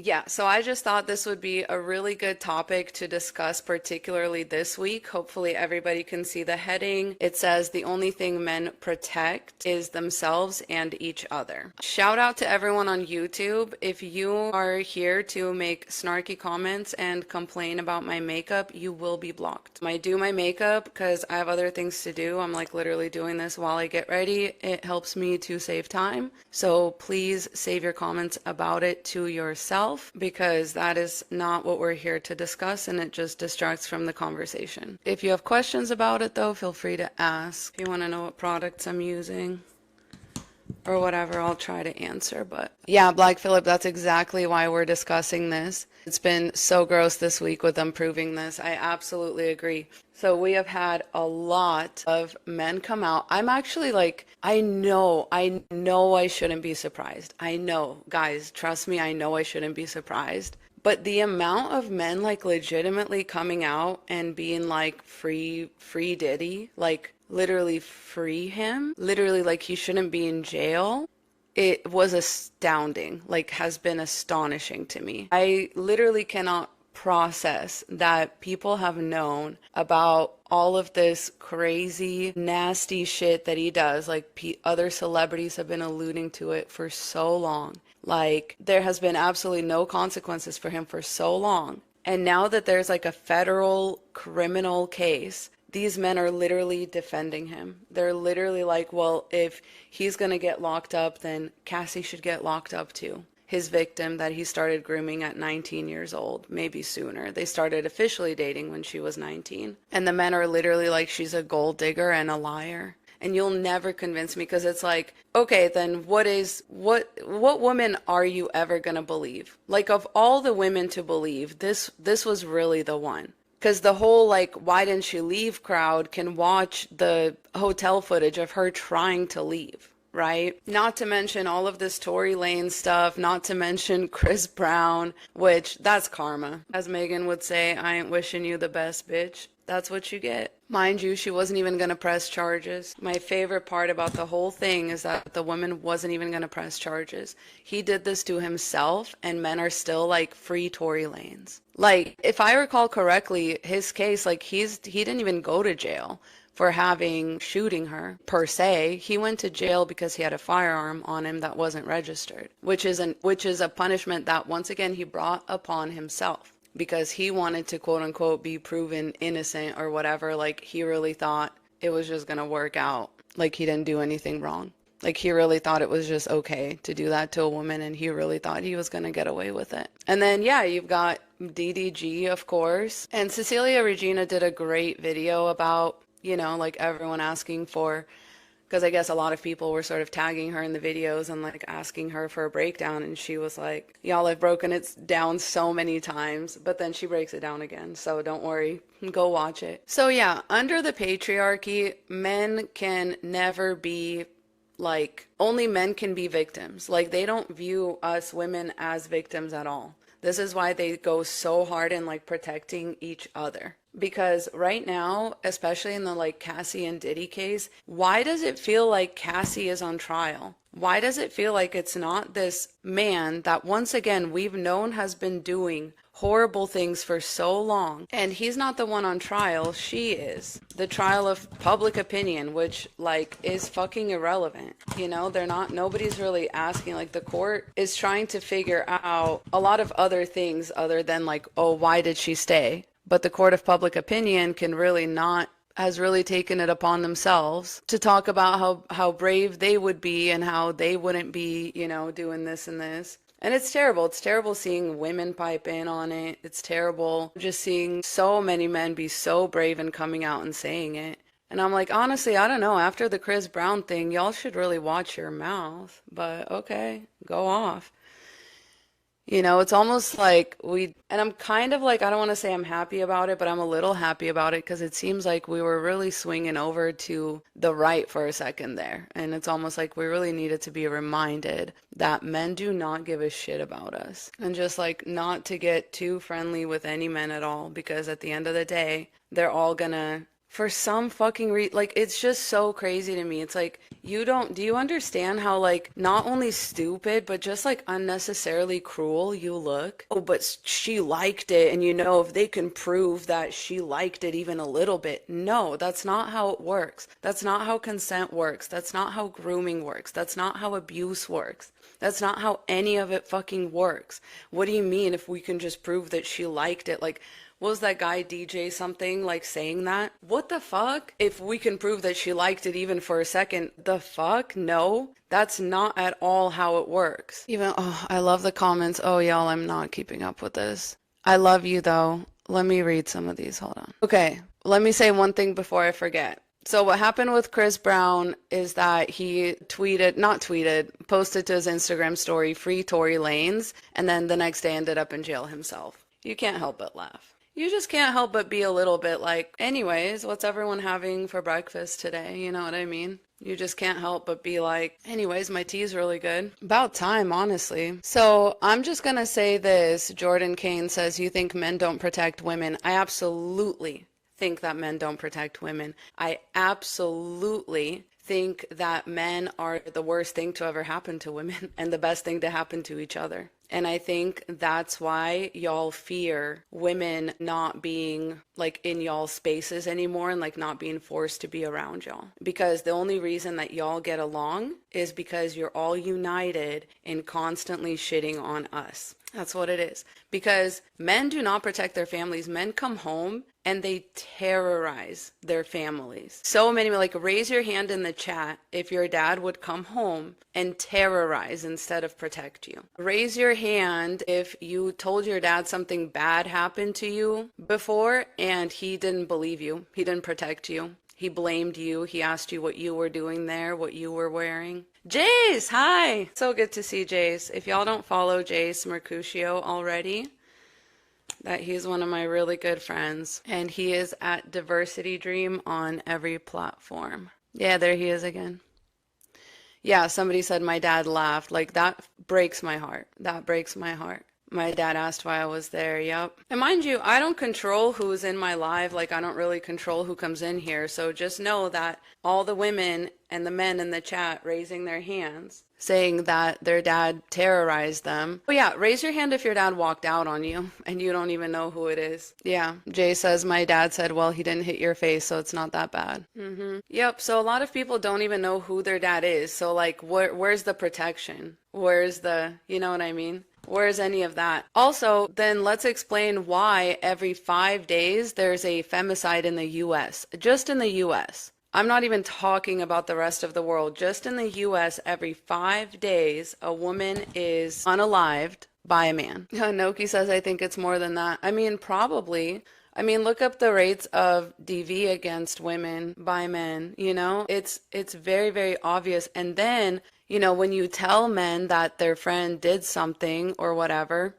Yeah, so I just thought this would be a really good topic to discuss, particularly this week. Hopefully, everybody can see the heading. It says the only thing men protect is themselves and each other. Shout out to everyone on YouTube. If you are here to make snarky comments and complain about my makeup, you will be blocked. I do my makeup because I have other things to do. I'm like literally doing this while I get ready. It helps me to save time. So please save your comments about it to yourself, because that is not what we're here to discuss, and it just distracts from the conversation. If you have questions about it though, feel free to ask. If you want to know what products I'm using or whatever, I'll try to answer. But yeah, Black Phillip, that's exactly why we're discussing this. It's been so gross this week with them proving this. I absolutely agree. So we have had a lot of men come out. I'm actually like, I know I shouldn't be surprised. I know, guys, trust me, I know I shouldn't be surprised. But the amount of men like legitimately coming out and being like, free Diddy, like literally free him, literally like he shouldn't be in jail. It was astounding, like has been astonishing to me. I literally cannot process that people have known about all of this crazy, nasty shit that he does. Like other celebrities have been alluding to it for so long. Like there has been absolutely no consequences for him for so long. And now that there's like a federal criminal case, these men are literally defending him. They're literally like, well, if he's going to get locked up, then Cassie should get locked up too. His victim that he started grooming at 19 years old, maybe sooner. They started officially dating when she was 19. And the men are literally like, she's a gold digger and a liar. And you'll never convince me, because it's like, okay, then what woman are you ever going to believe? Like, of all the women to believe, this was really the one. Because the whole, like, why didn't she leave crowd can watch the hotel footage of her trying to leave, right? Not to mention all of this Tory Lane stuff, not to mention Chris Brown, which that's karma. As Megan would say, I ain't wishing you the best, bitch. That's what you get. Mind you, she wasn't even going to press charges. My favorite part about the whole thing is that the woman wasn't even going to press charges. He did this to himself, and men are still like free Tory Lanes. Like, if I recall correctly, his case, like he didn't even go to jail for shooting her per se. He went to jail because he had a firearm on him that wasn't registered, which is a punishment that once again he brought upon himself, because he wanted to quote unquote be proven innocent or whatever. Like he really thought it was just gonna work out. Like he didn't do anything wrong. Like he really thought it was just okay to do that to a woman, and he really thought he was gonna get away with it. And then yeah, you've got DDG, of course. And Cecilia Regina did a great video about, like everyone asking for, because I guess a lot of people were sort of tagging her in the videos and like asking her for a breakdown, and she was like, y'all have broken it down so many times, but then she breaks it down again, so don't worry, go watch it. So yeah, under the patriarchy, men can never be only men can be victims. Like they don't view us women as victims at all. This is why they go so hard in like protecting each other. Because right now, especially in the like Cassie and Diddy case, why does it feel like Cassie is on trial? Why does it feel like it's not this man that once again we've known has been doing horrible things for so long, and he's not the one on trial, she is. The trial of public opinion, which like is fucking irrelevant. Nobody's really asking. Like the court is trying to figure out a lot of other things other than like, oh, why did she stay? But the court of public opinion has really taken it upon themselves to talk about how brave they would be and how they wouldn't be, doing this and this. And it's terrible. It's terrible seeing women pipe in on it. It's terrible just seeing so many men be so brave and coming out and saying it. And I'm like, honestly, I don't know. After the Chris Brown thing, y'all should really watch your mouth. But okay, go off. It's almost like and I'm kind of like, I don't want to say I'm happy about it, but I'm a little happy about it, because it seems like we were really swinging over to the right for a second there. And it's almost like we really needed to be reminded that men do not give a shit about us. And just like not to get too friendly with any men at all, because at the end of the day, they're all gonna, for some fucking like, it's just so crazy to me. It's like, do you understand how, like, not only stupid, but just like unnecessarily cruel you look? Oh, but she liked it, and if they can prove that she liked it even a little bit. No, that's not how it works. That's not how consent works. That's not how grooming works. That's not how abuse works. That's not how any of it fucking works. What do you mean if we can just prove that she liked it? Like, what was that guy DJ something like saying that? What the fuck? If we can prove that she liked it even for a second, the fuck? No, that's not at all how it works. Even, oh, I love the comments. Oh, y'all, I'm not keeping up with this. I love you though. Let me read some of these. Hold on. Okay, let me say one thing before I forget. So what happened with Chris Brown is that he posted to his Instagram story, free Tory Lanez, and then the next day ended up in jail himself. You can't help but laugh. You just can't help but be a little bit like, anyways, what's everyone having for breakfast today? You know what I mean? You just can't help but be like, anyways, my tea's really good. About time, honestly. So I'm just gonna say this. Jordan Kane says, you think men don't protect women? I absolutely think that men don't protect women. I absolutely think that men are the worst thing to ever happen to women and the best thing to happen to each other. And I think that's why y'all fear women not being like in y'all's spaces anymore and like not being forced to be around y'all. Because the only reason that y'all get along is because you're all united in constantly shitting on us. That's what it is. Because men do not protect their families. Men come home and they terrorize their families. So many, like, raise your hand in the chat if your dad would come home and terrorize instead of protect you. Raise your hand if you told your dad something bad happened to you before and he didn't believe you. He didn't protect you. He blamed you. He asked you what you were doing there, what you were wearing. Jace, hi! So good to see Jace. If y'all don't follow Jace Mercutio already, that he's one of my really good friends. And he is at Diversity Dream on every platform. Yeah, there he is again. Yeah, somebody said my dad laughed. Like, that breaks my heart. That breaks my heart. My dad asked why I was there. Yep. And mind you, I don't control who's in my live. Like, I don't really control who comes in here. So just know that all the women and the men in the chat raising their hands, saying that their dad terrorized them. Oh yeah, raise your hand if your dad walked out on you and you don't even know who it is. Yeah, Jay says, my dad said, well, he didn't hit your face, so it's not that bad. Yep, so a lot of people don't even know who their dad is. So like, where's the protection? Where's the, you know what I mean? Where's any of that? Also, then let's explain why every 5 days there's a femicide in the US. Just in the US. I'm not even talking about the rest of the world. Just in the US, every 5 days, a woman is unalived by a man. Noki says, I think it's more than that. I mean, probably. I mean, look up the rates of DV against women by men, you know? It's very, very obvious. And then, you know, when you tell men that their friend did something or whatever,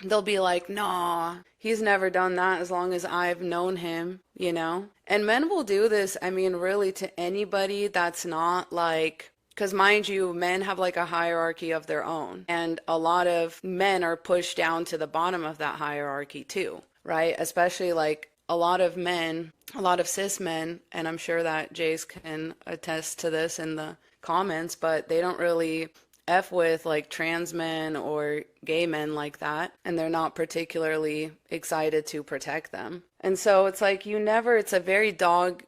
they'll be like, nah, he's never done that as long as I've known him, you know? And men will do this, I mean, really to anybody that's not like, because mind you, men have like a hierarchy of their own. And a lot of men are pushed down to the bottom of that hierarchy too, right? Especially like a lot of men, a lot of cis men, and I'm sure that Jace can attest to this in the comments, but they don't really F with like trans men or gay men like that, and they're not particularly excited to protect them. And so it's like it's a very dog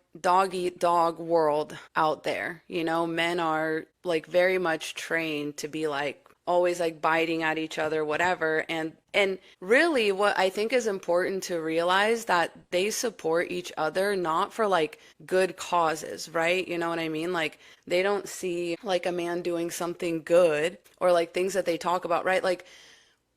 eat dog world out there. You know, men are like very much trained to be like always like biting at each other, whatever. And really what I think is important to realize that they support each other, not for like good causes, right? You know what I mean? Like they don't see like a man doing something good or like things that they talk about, right? Like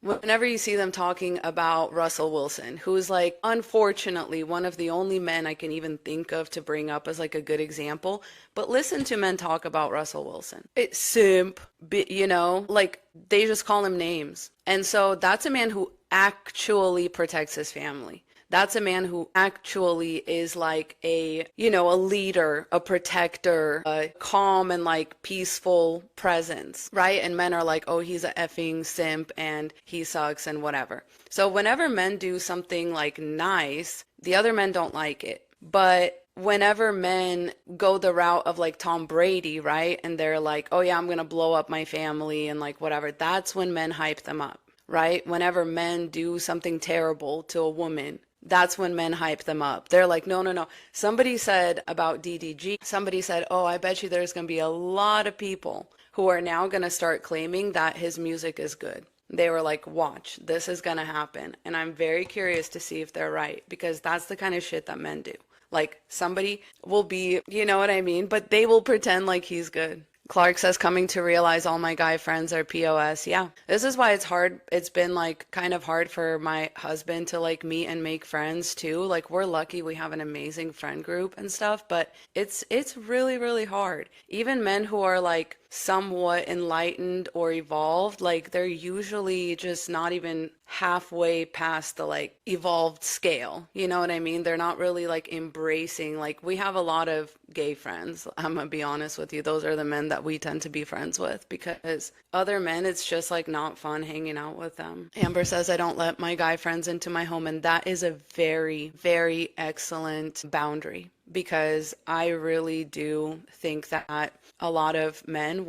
whenever you see them talking about Russell Wilson, who's like, unfortunately, one of the only men I can even think of to bring up as like a good example, but listen to men talk about Russell Wilson. It's simp, you know, like they just call him names. And so that's a man who actually protects his family. That's a man who actually is like a, you know, a leader, a protector, a calm and like peaceful presence, right? And men are like, oh, he's a effing simp and he sucks and whatever. So whenever men do something like nice, the other men don't like it. But whenever men go the route of like Tom Brady, right? And they're like, oh yeah, I'm gonna blow up my family and like whatever, that's when men hype them up, right? Whenever men do something terrible to a woman, that's when men hype them up. They're like, no, no, no. Somebody said about DDG, somebody said, oh, I bet you there's gonna be a lot of people who are now gonna start claiming that his music is good. They were like, watch, this is gonna happen. And I'm very curious to see if they're right, because that's the kind of shit that men do. Like, somebody will be, you know what I mean? But they will pretend like he's good. Clark says, coming to realize all my guy friends are POS. Yeah, this is why it's hard. It's been like kind of hard for my husband to like meet and make friends too. Like, we're lucky we have an amazing friend group and stuff, but it's really, really hard. Even men who are like somewhat enlightened or evolved, like they're usually just not even halfway past the like evolved scale. You know what I mean? They're not really like embracing, like we have a lot of gay friends. I'm gonna be honest with you. Those are the men that we tend to be friends with, because other men, it's just like not fun hanging out with them. Amber says, I don't let my guy friends into my home. And that is a very, very excellent boundary, because I really do think that a lot of men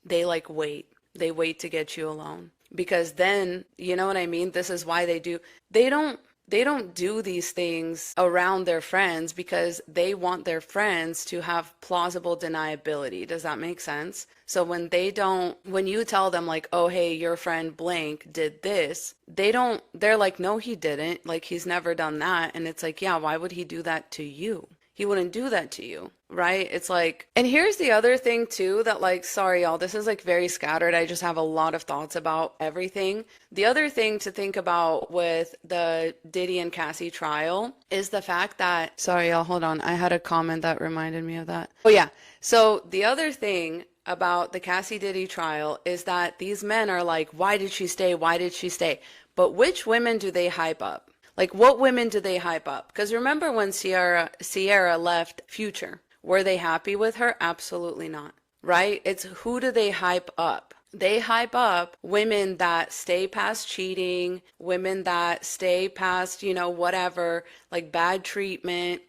they like wait. They wait to get you alone. Because then, you know what I mean? This is why they don't do these things around their friends, because they want their friends to have plausible deniability. Does that make sense? So when you tell them like, oh, hey, your friend blank did this, they're like, no, he didn't. Like, he's never done that. And it's like, yeah, why would he do that to you? He wouldn't do that to you, right? It's like, and here's the other thing too, that like, sorry y'all, this is like very scattered. I just have a lot of thoughts about everything. The other thing to think about with the Diddy and Cassie trial is the fact that, sorry y'all, hold on. I had a comment that reminded me of that. Oh yeah. So the other thing about the Cassie Diddy trial is that these men are like, why did she stay? Why did she stay? But which women do they hype up? Like, what women do they hype up? Because remember when Sierra left Future, were they happy with her? Absolutely not, right? It's who do they hype up? They hype up women that stay past cheating, women that stay past, whatever, like bad treatment,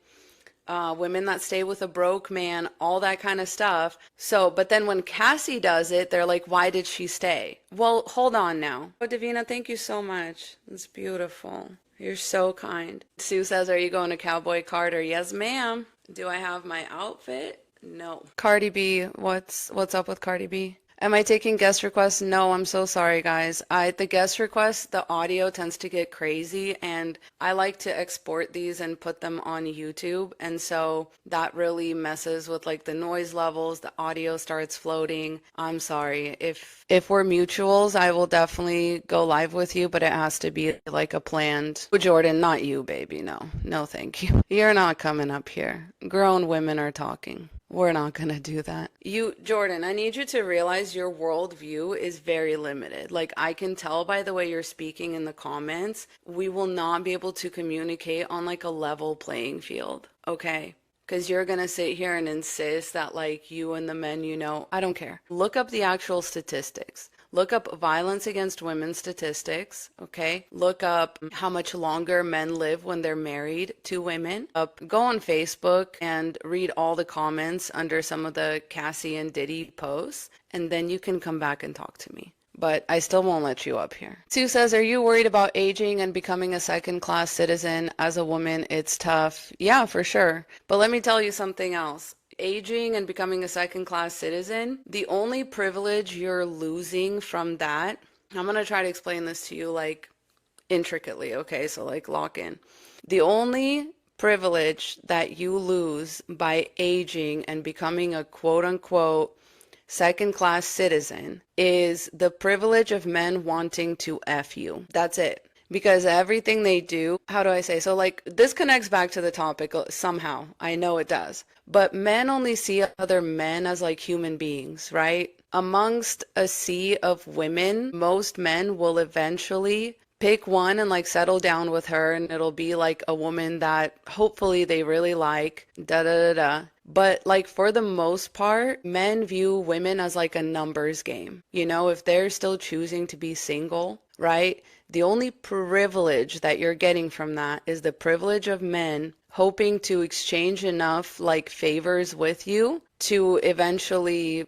women that stay with a broke man, all that kind of stuff. So, but then when Cassie does it, they're like, why did she stay? Well, hold on now. Oh, Davina, thank you so much. It's beautiful. You're so kind. Sue says, are you going to Cowboy Carter? Yes, ma'am. Do I have my outfit? No. Cardi B, what's up with Cardi B? Am I taking guest requests? No, I'm so sorry, guys. The guest requests, the audio tends to get crazy, and I like to export these and put them on YouTube, and so that really messes with like the noise levels. The audio starts floating. I'm sorry. If we're mutuals, I will definitely go live with you, but it has to be like a planned. Jordan, not you, baby. No, thank you. You're not coming up here. Grown women are talking. We're not going to do that. Jordan, I need you to realize your worldview is very limited. Like, I can tell by the way you're speaking in the comments, we will not be able to communicate on like a level playing field, okay? Because you're going to sit here and insist that like you and the men, I don't care. Look up the actual statistics. Look up violence against women statistics, okay? Look up how much longer men live when they're married to women. Go on Facebook and read all the comments under some of the Cassie and Diddy posts, and then you can come back and talk to me. But I still won't let you up here. Sue says, are you worried about aging and becoming a second-class citizen? As a woman, it's tough. Yeah, for sure. But let me tell you something else. Aging and becoming a second-class citizen, the only privilege you're losing from that, I'm going to try to explain this to you like intricately, okay? So like lock in. The only privilege that you lose by aging and becoming a quote-unquote second-class citizen is the privilege of men wanting to F you. That's it. Because everything they do, how do I say? So like this connects back to the topic somehow. I know it does. But men only see other men as like human beings, right? Amongst a sea of women, most men will eventually pick one and like settle down with her, and it'll be like a woman that hopefully they really like, da da da da. But like for the most part, men view women as like a numbers game. If they're still choosing to be single, right? The only privilege that you're getting from that is the privilege of men hoping to exchange enough like favors with you to eventually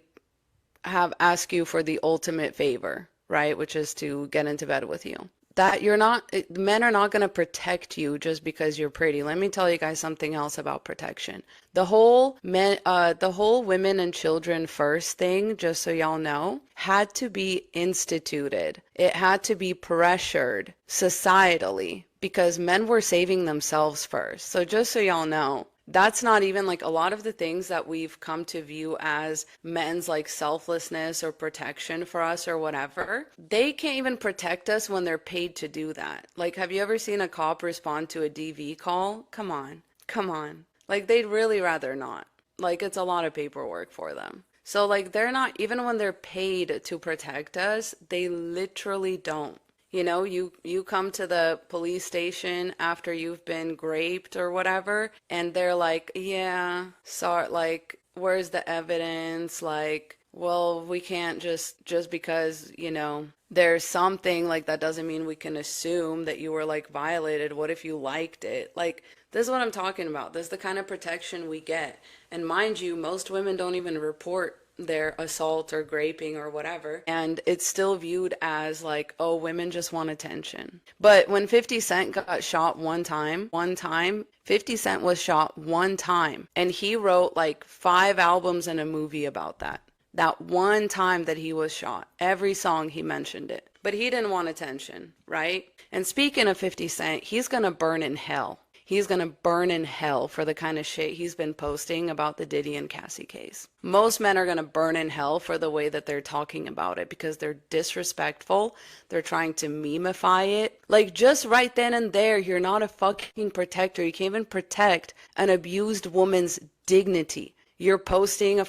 ask you for the ultimate favor, right? Which is to get into bed with you. That you're not, men are not going to protect you just because you're pretty. Let me tell you guys something else about protection. The whole women and children first thing, just so y'all know, had to be instituted. It had to be pressured societally because men were saving themselves first. So just so y'all know, that's not even like a lot of the things that we've come to view as men's like selflessness or protection for us or whatever. They can't even protect us when they're paid to do that. Like, have you ever seen a cop respond to a DV call? Come on. Come on. Like, they'd really rather not. Like, it's a lot of paperwork for them. So like, they're not, even when they're paid to protect us, they literally don't. You know, you come to the police station after you've been raped or whatever, and they're like, yeah, sorry, like, where's the evidence? Like, well, we can't just because, you know, there's something like that doesn't mean we can assume that you were like violated. What if you liked it? Like, this is what I'm talking about. This is the kind of protection we get. And mind you, most women don't even report their assault or graping or whatever, and it's still viewed as like, oh, women just want attention. But when 50 Cent got shot one time, 50 Cent was shot one time, and he wrote like 5 albums and a movie about that one time that he was shot. Every song he mentioned it, but he didn't want attention, right? And speaking of 50 Cent, he's gonna burn in hell. He's going to burn in hell for the kind of shit he's been posting about the Diddy and Cassie case. Most men are going to burn in hell for the way that they're talking about it because they're disrespectful. They're trying to memify it. Like, just right then and there, you're not a fucking protector. You can't even protect an abused woman's dignity. You're posting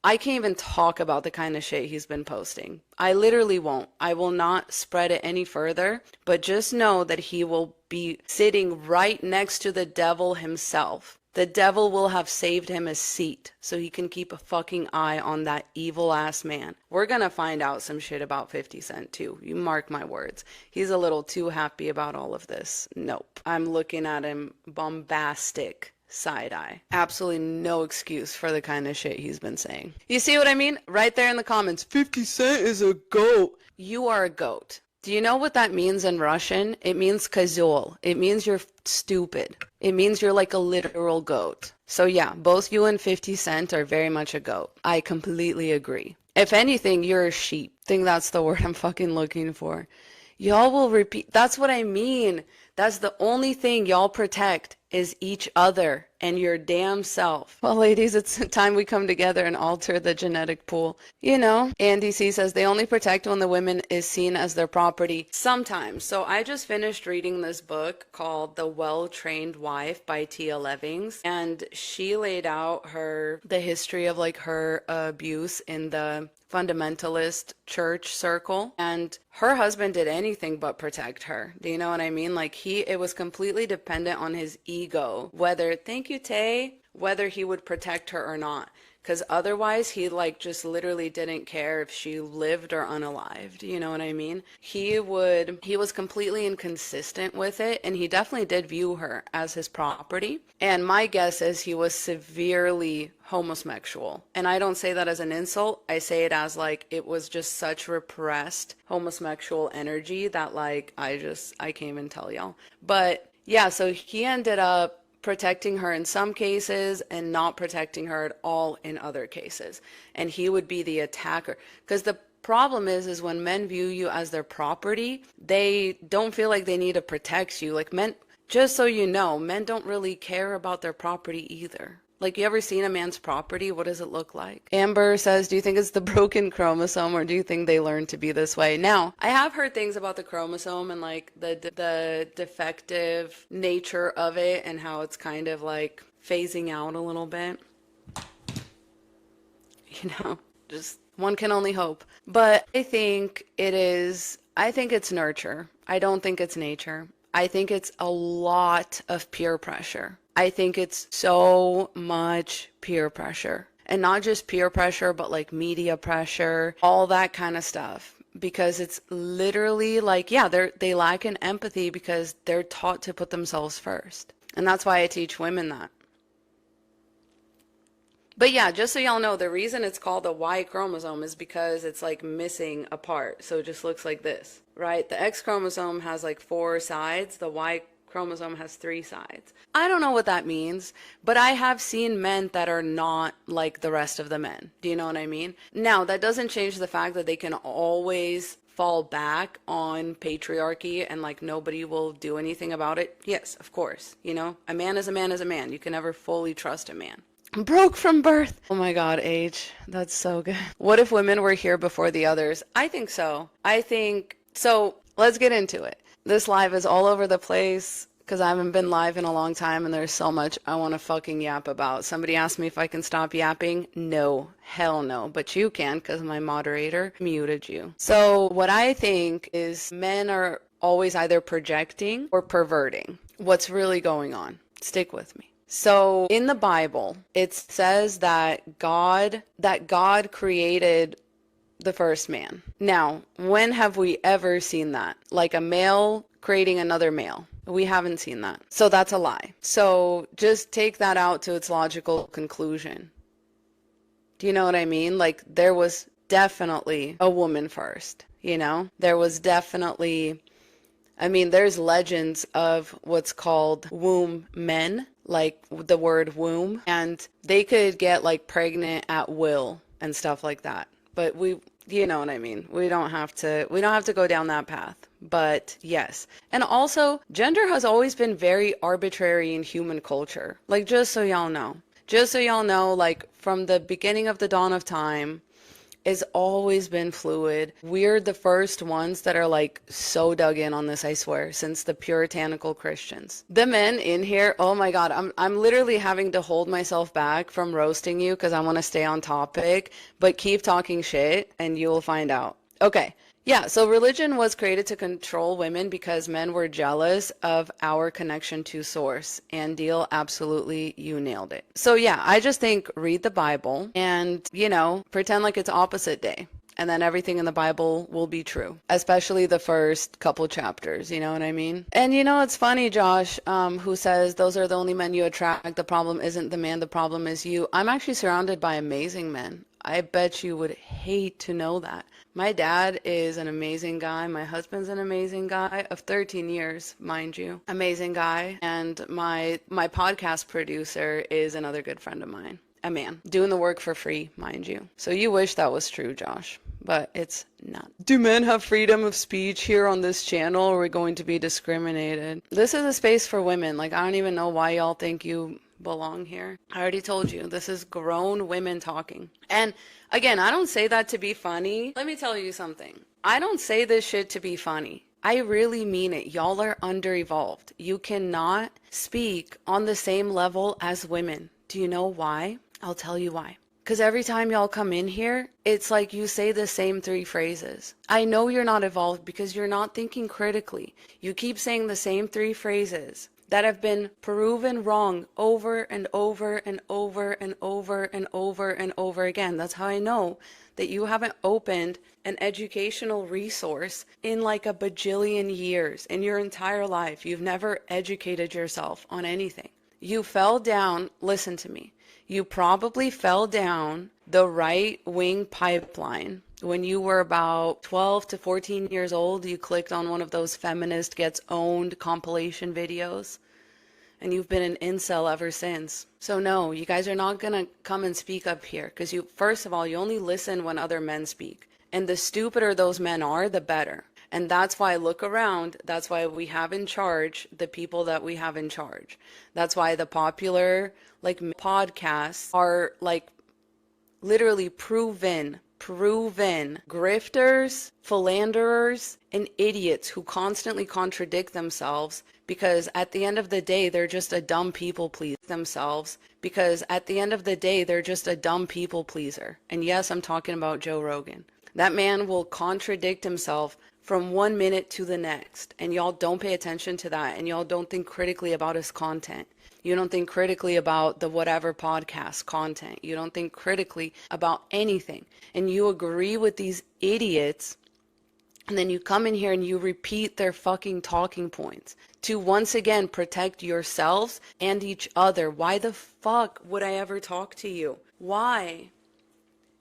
I can't even talk about the kind of shit he's been posting. I literally won't. I will not spread it any further, but just know that he will be sitting right next to the devil himself. The devil will have saved him a seat so he can keep a fucking eye on that evil ass man. We're gonna find out some shit about 50 Cent too. You mark my words. He's a little too happy about all of this. Nope. I'm looking at him bombastic. Side eye. Absolutely no excuse for the kind of shit he's been saying. You see what I mean? Right there in the comments, 50 Cent is a goat. You are a goat. Do you know what that means in Russian? It means kозёл. It means you're stupid. It means you're like a literal goat. So yeah, both you and 50 Cent are very much a goat. I completely agree. If anything, you're a sheep. I think that's the word I'm fucking looking for. Y'all will repeat. That's what I mean. That's the only thing y'all protect is each other and your damn self. Well, ladies, it's time we come together and alter the genetic pool. You know, Andy C says they only protect when the woman is seen as their property. Sometimes. So I just finished reading this book called The Well-Trained Wife by Tia Levings, and she laid out the history of like her abuse in the fundamentalist church circle, and her husband did anything but protect her. Do you know what I mean? Like it was completely dependent on his ego, thank you, Tay, whether he would protect her or not. Because otherwise, he like just literally didn't care if she lived or unalived. You know what I mean? He was completely inconsistent with it, and he definitely did view her as his property. And my guess is he was severely homosexual. And I don't say that as an insult. I say it as like, it was just such repressed homosexual energy that like, I can't even tell y'all. But yeah, so he ended up protecting her in some cases and not protecting her at all in other cases. And he would be the attacker. Because the problem is when men view you as their property, they don't feel like they need to protect you. Like men, just so you know, men don't really care about their property either. Like, you ever seen a man's property? What does it look like? Amber says, do you think it's the broken chromosome, or do you think they learned to be this way? Now, I have heard things about the chromosome and like the defective nature of it and how it's kind of like phasing out a little bit. You know, just one can only hope. But I think it's nurture. I don't think it's nature. I think it's a lot of peer pressure. I think it's so much peer pressure, and not just peer pressure, but like media pressure, all that kind of stuff, because it's literally like, yeah, they lack in empathy because they're taught to put themselves first. And that's why I teach women that. But yeah, just so y'all know, the reason it's called the Y chromosome is because it's like missing a part. So it just looks like this, right? The X chromosome has like 4 sides. The Y chromosome has 3 sides. I don't know what that means, but I have seen men that are not like the rest of the men. Do you know what I mean? Now, that doesn't change the fact that they can always fall back on patriarchy and like nobody will do anything about it. Yes, of course. You know, a man is a man is a man. You can never fully trust a man. I'm broke from birth. Oh my God, Age. That's so good. What if women were here before the others? I think so. So let's get into it. This live is all over the place because I haven't been live in a long time and there's so much I want to fucking yap about. Somebody asked me if I can stop yapping. No, hell no. But you can because my moderator muted you. So what I think is men are always either projecting or perverting. What's really going on? Stick with me. So in the Bible, it says that God created the first man. Now, when have we ever seen that? Like a male creating another male? We haven't seen that. So that's a lie. So just take that out to its logical conclusion. Do you know what I mean? Like there was definitely a woman first, you know? There was definitely, I mean, there's legends of what's called womb men, like the word womb, and they could get like pregnant at will and stuff like that. But you know what I mean? We don't have to go down that path. But yes. And also, gender has always been very arbitrary in human culture. Like just so y'all know, like from the beginning of the dawn of time, it's always been fluid. We're the first ones that are like so dug in on this, I swear, since the puritanical Christians. The men in here, oh my God, I'm literally having to hold myself back from roasting you because I want to stay on topic, but keep talking shit and you will find out. Okay. Yeah, so religion was created to control women because men were jealous of our connection to source. And Deal, absolutely, you nailed it. So yeah, I just think read the Bible and, you know, pretend like it's opposite day. And then everything in the Bible will be true, especially the first couple chapters, you know what I mean? And you know, it's funny, Josh, who says those are the only men you attract. The problem isn't the man, the problem is you. I'm actually surrounded by amazing men. I bet you would hate to know that. My dad is an amazing guy. My husband's an amazing guy of 13 years, mind you. Amazing guy. And my podcast producer is another good friend of mine. A man. Doing the work for free, mind you. So you wish that was true, Josh. But it's not. Do men have freedom of speech here on this channel, or are we going to be discriminated? This is a space for women. Like, I don't even know why y'all think you belong here. I already told you, this is grown women talking. And again, I don't say that to be funny. Let me tell you something. I don't say this shit to be funny. I really mean it. Y'all are under-evolved. You cannot speak on the same level as women. Do you know why? I'll tell you why. Because every time y'all come in here, it's like you say the same 3 phrases. I know you're not evolved because you're not thinking critically. You keep saying the same 3 phrases that have been proven wrong over and over and over and over and over and over again. That's how I know that you haven't opened an educational resource in like a bajillion years. In your entire life, you've never educated yourself on anything. You fell down, listen to me, you probably fell down the right-wing pipeline when you were about 12 to 14 years old. You clicked on one of those feminist gets owned compilation videos, and you've been an incel ever since. So no, you guys are not gonna come and speak up here, because you, first of all, you only listen when other men speak, and the stupider those men are, the better. And that's why I look around. That's why we have in charge the people that we have in charge. That's why the popular like podcasts are like literally proven grifters, philanderers, and idiots who constantly contradict themselves, because at the end of the day, they're just a dumb people pleaser themselves. Because at the end of the day, they're just a dumb people pleaser. And yes, I'm talking about Joe Rogan. That man will contradict himself from one minute to the next. And y'all don't pay attention to that. And y'all don't think critically about his content. You don't think critically about the whatever podcast content. You don't think critically about anything. And you agree with these idiots And then you come in here and you repeat their fucking talking points to once again protect yourselves and each other. Why the fuck would I ever talk to you? Why?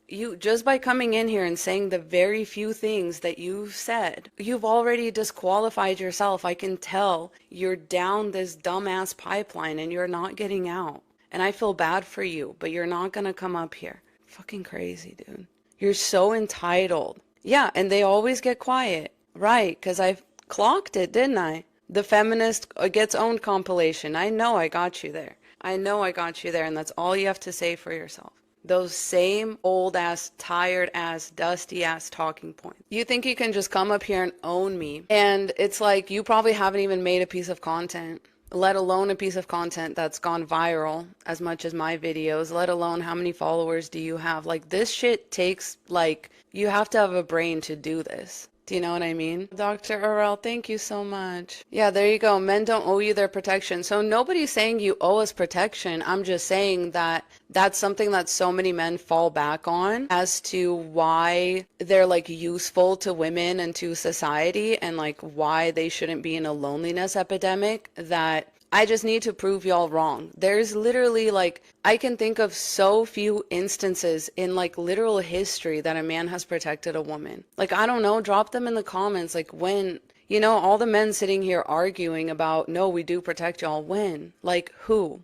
You, just by coming in here and saying the very few things that you've said, you've already disqualified yourself. I can tell you're down this dumbass pipeline and you're not getting out. And I feel bad for you, but you're not gonna come up here. Fucking crazy, dude. You're so entitled. Yeah, and they always get quiet. Right, because I clocked it, didn't I? The feminist gets owned compilation. I know I got you there. I know I got you there, and that's all you have to say for yourself. Those same old ass, tired ass, dusty ass talking points. You think you can just come up here and own me? And it's like you probably haven't even made a piece of content, let alone a piece of content that's gone viral as much as my videos, let alone how many followers do you have? Like, this shit takes, like, you have to have a brain to do this. Do you know what I mean? Dr. Earl, thank you so much. Yeah, there you go. Men don't owe you their protection. So nobody's saying you owe us protection. I'm just saying that that's something that so many men fall back on as to why they're like useful to women and to society, and like why they shouldn't be in a loneliness epidemic, that I just need to prove y'all wrong. There's literally, like, I can think of so few instances in like literal history that a man has protected a woman. Like, I don't know, drop them in the comments. Like, when, you know, all the men sitting here arguing about, no, we do protect y'all. When? Like, who?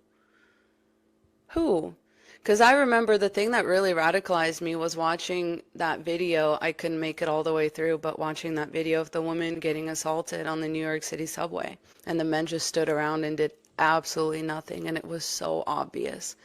Who? Because I remember the thing that really radicalized me was watching that video. I couldn't make it all the way through, but watching that video of the woman getting assaulted on the New York City subway. And the men just stood around and did absolutely nothing. And it was so obvious.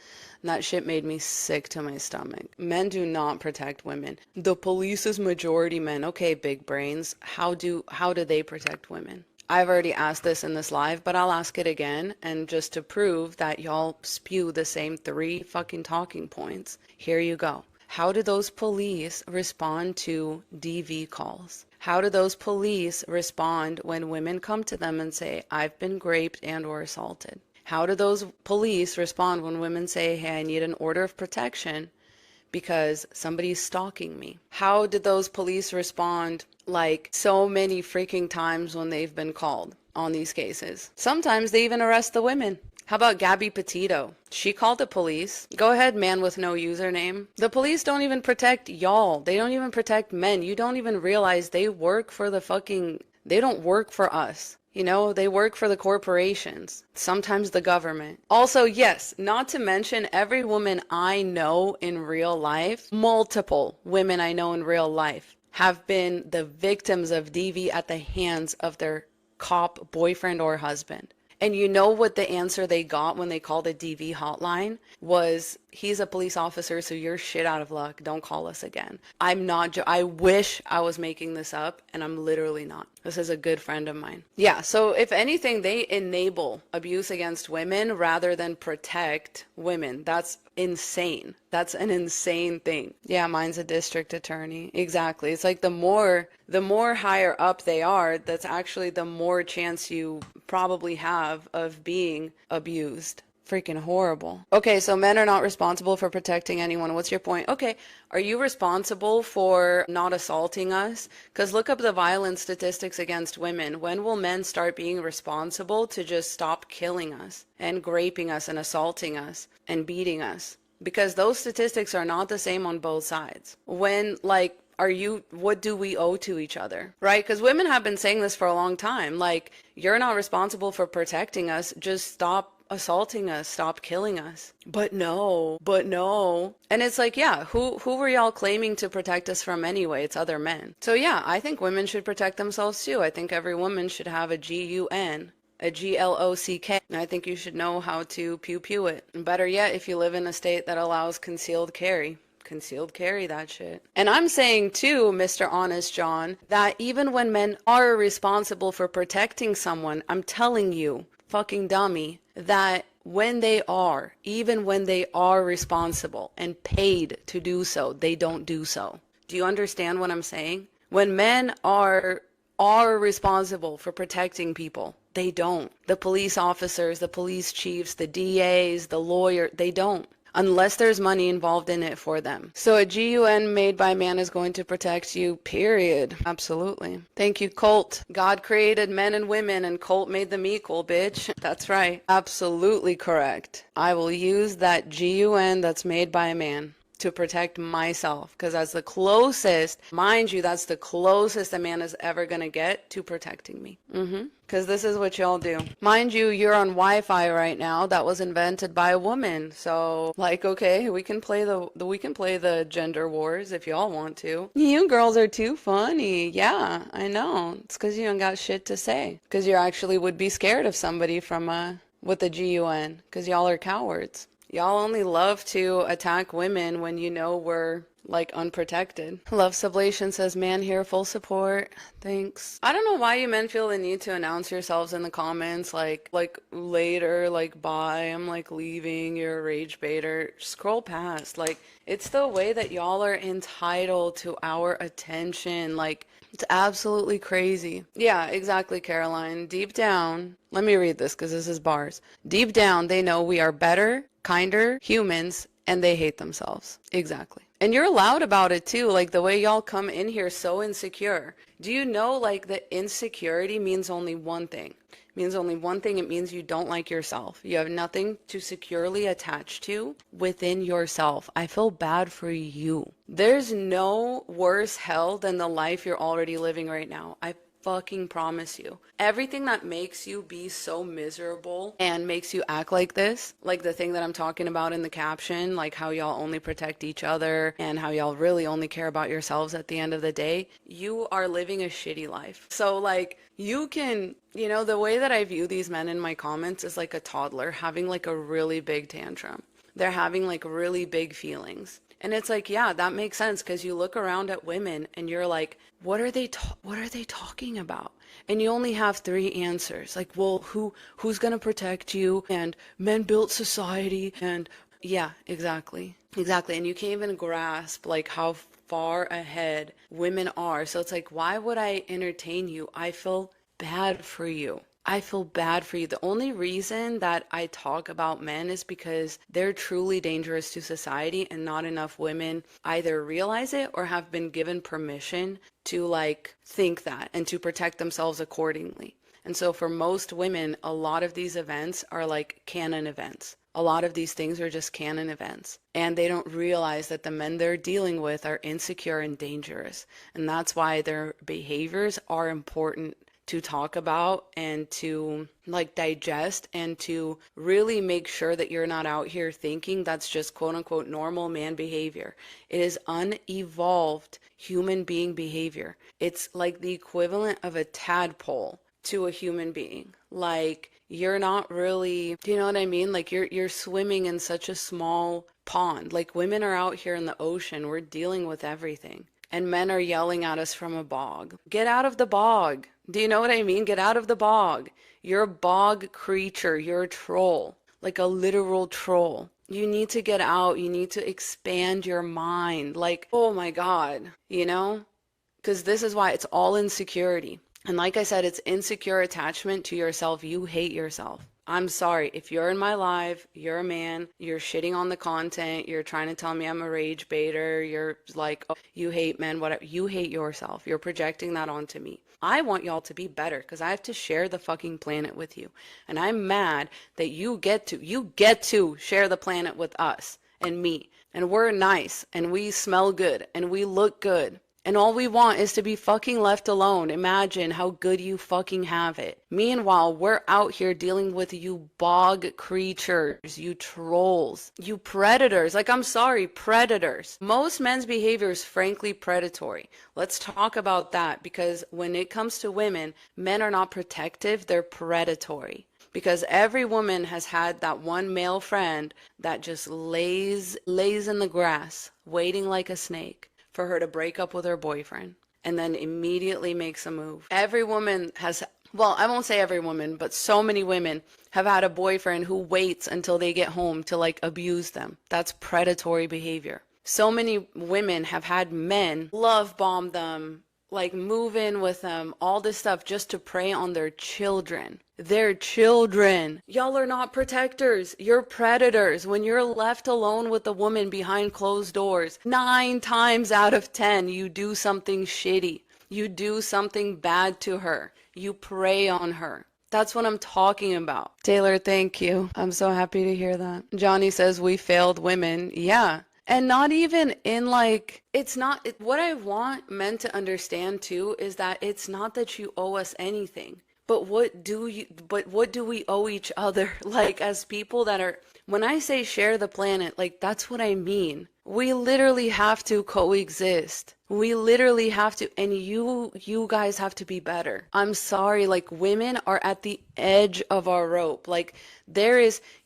And that shit made me sick to my stomach. Men do not protect women. The police is majority men. Okay, big brains. How do they protect women? I've already asked this in this live, but I'll ask it again, and just to prove that y'all spew the same 3 fucking talking points, here you go. How do those police respond to DV calls? How do those police respond when women come to them and say, I've been raped and or assaulted? How do those police respond when women say, hey, I need an order of protection because somebody's stalking me? How did those police respond like so many freaking times when they've been called on these cases? Sometimes they even arrest the women. How about Gabby Petito? She called the police. Go ahead, man with no username. The police don't even protect y'all. They don't even protect men. You don't even realize they work for they don't work for us. You know, they work for the corporations, sometimes the government. Also, yes, not to mention every woman I know in real life, multiple women I know in real life, have been the victims of DV at the hands of their cop boyfriend or husband. And you know what the answer they got when they called the DV hotline was, he's a police officer, so you're shit out of luck. Don't call us again. I'm not, I wish I was making this up, and I'm literally not. This is a good friend of mine. Yeah, so if anything, they enable abuse against women rather than protect women. That's insane. That's an insane thing. Yeah, mine's a district attorney. Exactly. It's like the more higher up they are, that's actually the more chance you probably have of being abused. Freaking horrible. Okay, so men are not responsible for protecting anyone. What's your point? Okay, are you responsible for not assaulting us? Because look up the violence statistics against women. When will men start being responsible to just stop killing us and raping us and assaulting us and beating us? Because those statistics are not the same on both sides. When, like, what do we owe to each other, right? Because women have been saying this for a long time. Like, you're not responsible for protecting us. Just stop assaulting us, stop killing us. But no. And it's like, yeah, who were y'all claiming to protect us from anyway? It's other men. So yeah, I think women should protect themselves too. I think every woman should have a GUN, a GLOCK. And I think you should know how to pew it. And better yet, if you live in a state that allows concealed carry that shit. And I'm saying too, Mr. Honest John, that even when men are responsible for protecting someone, I'm telling you, fucking dummy, that even when they are responsible and paid to do so, they don't do so. Do you understand what I'm saying? When men are responsible for protecting people, they don't. The police officers, the police chiefs, the DAs, the lawyer, they don't. unless there's money involved in it for them. So a GUN made by man is going to protect you, period. Absolutely. Thank you, Colt. God created men and women and Colt made them equal, bitch. That's right. Absolutely correct. I will use that GUN that's made by a man to protect myself, because that's the closest, mind you, that's the closest a man is ever going to get to protecting me. Because this is what y'all do. Mind you, you're on Wi-Fi right now. That was invented by a woman. So, like, okay, we can play the gender wars if y'all want to. You girls are too funny. Yeah, I know. It's because you don't got shit to say. Because you actually would be scared of somebody with a GUN. Because y'all are cowards. Y'all only love to attack women when you know we're, like, unprotected. Love Sublation says, man here, full support. Thanks. I don't know why you men feel the need to announce yourselves in the comments, like later, like, bye, I'm, like, leaving, you're a rage baiter. Scroll past. Like, it's the way that y'all are entitled to our attention. Like, it's absolutely crazy. Yeah, exactly, Caroline. Deep down, let me read this because this is bars. Deep down, they know we are better, kinder humans, and they hate themselves. Exactly. And you're loud about it too, like the way y'all come in here so insecure. Do you know, like, the insecurity means only one thing? It means only one thing. It means you don't like yourself. You have nothing to securely attach to within yourself. I feel bad for you. There's no worse hell than the life you're already living right now. I fucking promise you. Everything that makes you be so miserable and makes you act like this, like the thing that I'm talking about in the caption, like how y'all only protect each other and how y'all really only care about yourselves at the end of the day, you are living a shitty life. So, like, you can, you know, the way that I view these men in my comments is like a toddler having like a really big tantrum. They're having like really big feelings. And it's like, yeah, that makes sense, because you look around at women and you're like, what are they talking about? And you only have three answers. Like, well, who's going to protect you? And men built society. And yeah, exactly. Exactly. And you can't even grasp like how far ahead women are. So it's like, why would I entertain you? I feel bad for you. I feel bad for you. The only reason that I talk about men is because they're truly dangerous to society, and not enough women either realize it or have been given permission to, like, think that and to protect themselves accordingly. And so for most women, a lot of these events are like canon events. A lot of these things are just canon events, and they don't realize that the men they're dealing with are insecure and dangerous. And that's why their behaviors are important to talk about and to, like, digest, and to really make sure that you're not out here thinking that's just quote unquote normal man behavior. It is unevolved human being behavior. It's like the equivalent of a tadpole to a human being. Like, you're not really, do you know what I mean? Like, you're swimming in such a small pond. Like, women are out here in the ocean. We're dealing with everything. And men are yelling at us from a bog. Get out of the bog. Do you know what I mean? Get out of the bog. You're a bog creature. You're a troll. Like a literal troll. You need to get out. You need to expand your mind. Like, oh my God, you know? Because this is why it's all insecurity. And like I said, it's insecure attachment to yourself. You hate yourself. I'm sorry, if you're in my live, you're a man, you're shitting on the content, you're trying to tell me I'm a rage baiter, you're like, oh, you hate men, whatever. You hate yourself. You're projecting that onto me. I want y'all to be better because I have to share the fucking planet with you. And I'm mad that you get to share the planet with us and me. And we're nice and we smell good and we look good. And all we want is to be fucking left alone. Imagine how good you fucking have it. Meanwhile, we're out here dealing with you bog creatures, you trolls, you predators. Like, I'm sorry, predators. Most men's behavior is frankly predatory. Let's talk about that, because when it comes to women, men are not protective, they're predatory. Because every woman has had that one male friend that just lays in the grass, waiting like a snake for her to break up with her boyfriend, and then immediately makes a move. Every woman has, well, I won't say every woman, but so many women have had a boyfriend who waits until they get home to, like, abuse them. That's predatory behavior. So many women have had men love bomb them, like move in with them, all this stuff just to prey on their children. Their children. Y'all are not protectors. You're predators. When you're left alone with a woman behind closed doors, 9 times out of 10, you do something shitty. You do something bad to her. You prey on her. That's what I'm talking about. Taylor, thank you. I'm so happy to hear that. Johnny says we failed women. Yeah. And not even in like, it's not, what I want men to understand too is that it's not that you owe us anything. But what do we owe each other? Like as people that are, when I say share the planet, like that's what I mean. We literally have to coexist. We literally have to, and you guys have to be better. I'm sorry, like women are at the edge of our rope. Like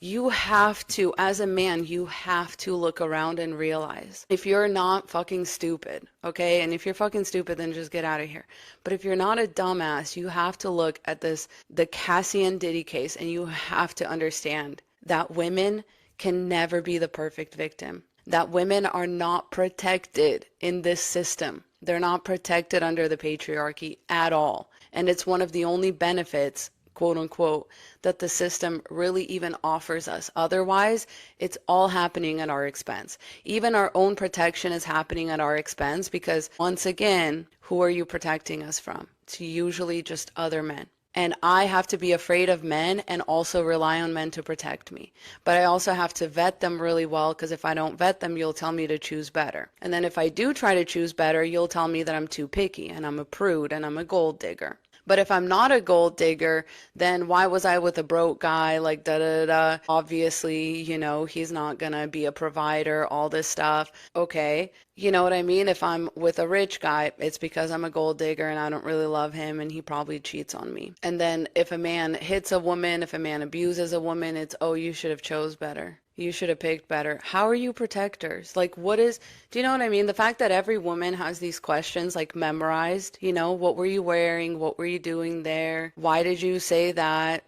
you have to, as a man, you have to look around and realize if you're not fucking stupid, okay? And if you're fucking stupid, then just get out of here. But if you're not a dumbass, you have to look at the Cassie and Diddy case, and you have to understand that women can never be the perfect victim. That women are not protected in this system. They're not protected under the patriarchy at all. And it's one of the only benefits, quote unquote, that the system really even offers us. Otherwise, it's all happening at our expense. Even our own protection is happening at our expense because, once again, who are you protecting us from? It's usually just other men. And I have to be afraid of men and also rely on men to protect me. But I also have to vet them really well, because if I don't vet them, you'll tell me to choose better. And then if I do try to choose better, you'll tell me that I'm too picky and I'm a prude and I'm a gold digger. But if I'm not a gold digger, then why was I with a broke guy? Like, da-da-da. Obviously, he's not gonna be a provider, all this stuff. Okay. You know what I mean? If I'm with a rich guy, it's because I'm a gold digger and I don't really love him and he probably cheats on me. And then if a man hits a woman, if a man abuses a woman, it's, oh, you should have chose better. You should have picked better. How are you protectors? Like, do you know what I mean? The fact that every woman has these questions like memorized, what were you wearing? What were you doing there? Why did you say that?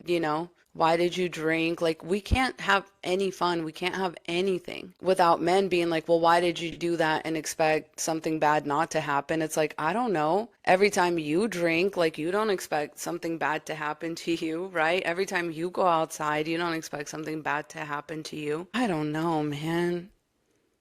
Why did you drink? Like, we can't have any fun. We can't have anything without men being like, well, why did you do that and expect something bad not to happen? It's like, I don't know. Every time you drink, like, you don't expect something bad to happen to you, right? Every time you go outside, you don't expect something bad to happen to you. I don't know, man.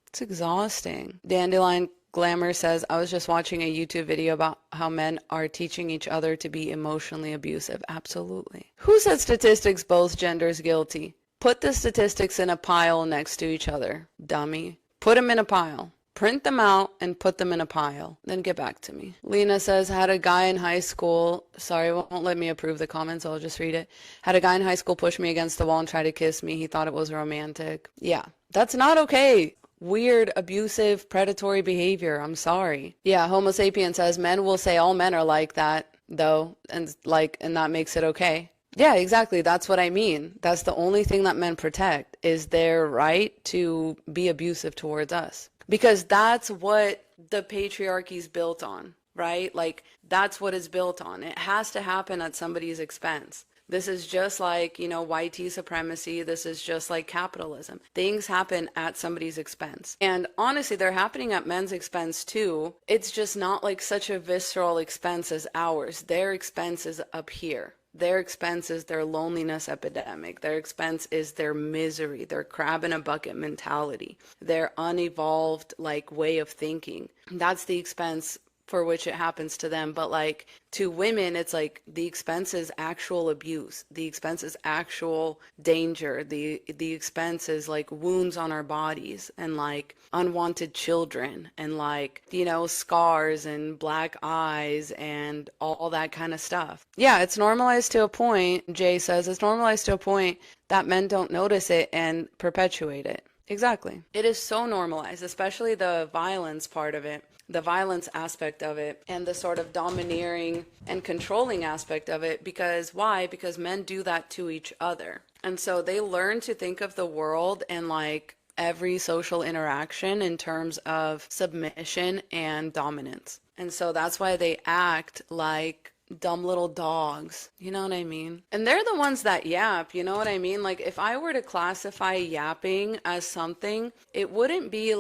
It's exhausting. Dandelion Glamour says, I was just watching a YouTube video about how men are teaching each other to be emotionally abusive. Absolutely. Who said statistics both genders guilty? Put the statistics in a pile next to each other, dummy. Put them in a pile. Print them out and put them in a pile. Then get back to me. Lena says, had a guy in high school, sorry, won't let me approve the comments, so I'll just read it. Had a guy in high school push me against the wall and try to kiss me. He thought it was romantic. Yeah, that's not okay. Weird, abusive, predatory behavior. I'm sorry. Yeah, Homo sapien says men will say all men are like that, though, and that makes it okay. Yeah, exactly. That's what I mean. That's the only thing that men protect is their right to be abusive towards us. Because that's what the patriarchy is built on, right? Like, that's what it's built on. It has to happen at somebody's expense. This is just like, white supremacy. This is just like capitalism. Things happen at somebody's expense. And honestly, they're happening at men's expense too. It's just not like such a visceral expense as ours. Their expense is up here. Their expense is their loneliness epidemic. Their expense is their misery, their crab in a bucket mentality, their unevolved way of thinking. That's the expense for which it happens to them. But to women, it's like the expense is actual abuse. The expense is actual danger. The expense is wounds on our bodies and unwanted children and scars and black eyes and all that kind of stuff. Yeah, it's normalized to a point. Jay says it's normalized to a point that men don't notice it and perpetuate it. Exactly. It is so normalized, especially the violence part of it. The violence aspect of it and the sort of domineering and controlling aspect of it. Because why? Because men do that to each other. And so they learn to think of the world and every social interaction in terms of submission and dominance. And so that's why they act like dumb little dogs. You know what I mean? And they're the ones that yap. You know what I mean? If I were to classify yapping as something, it wouldn't be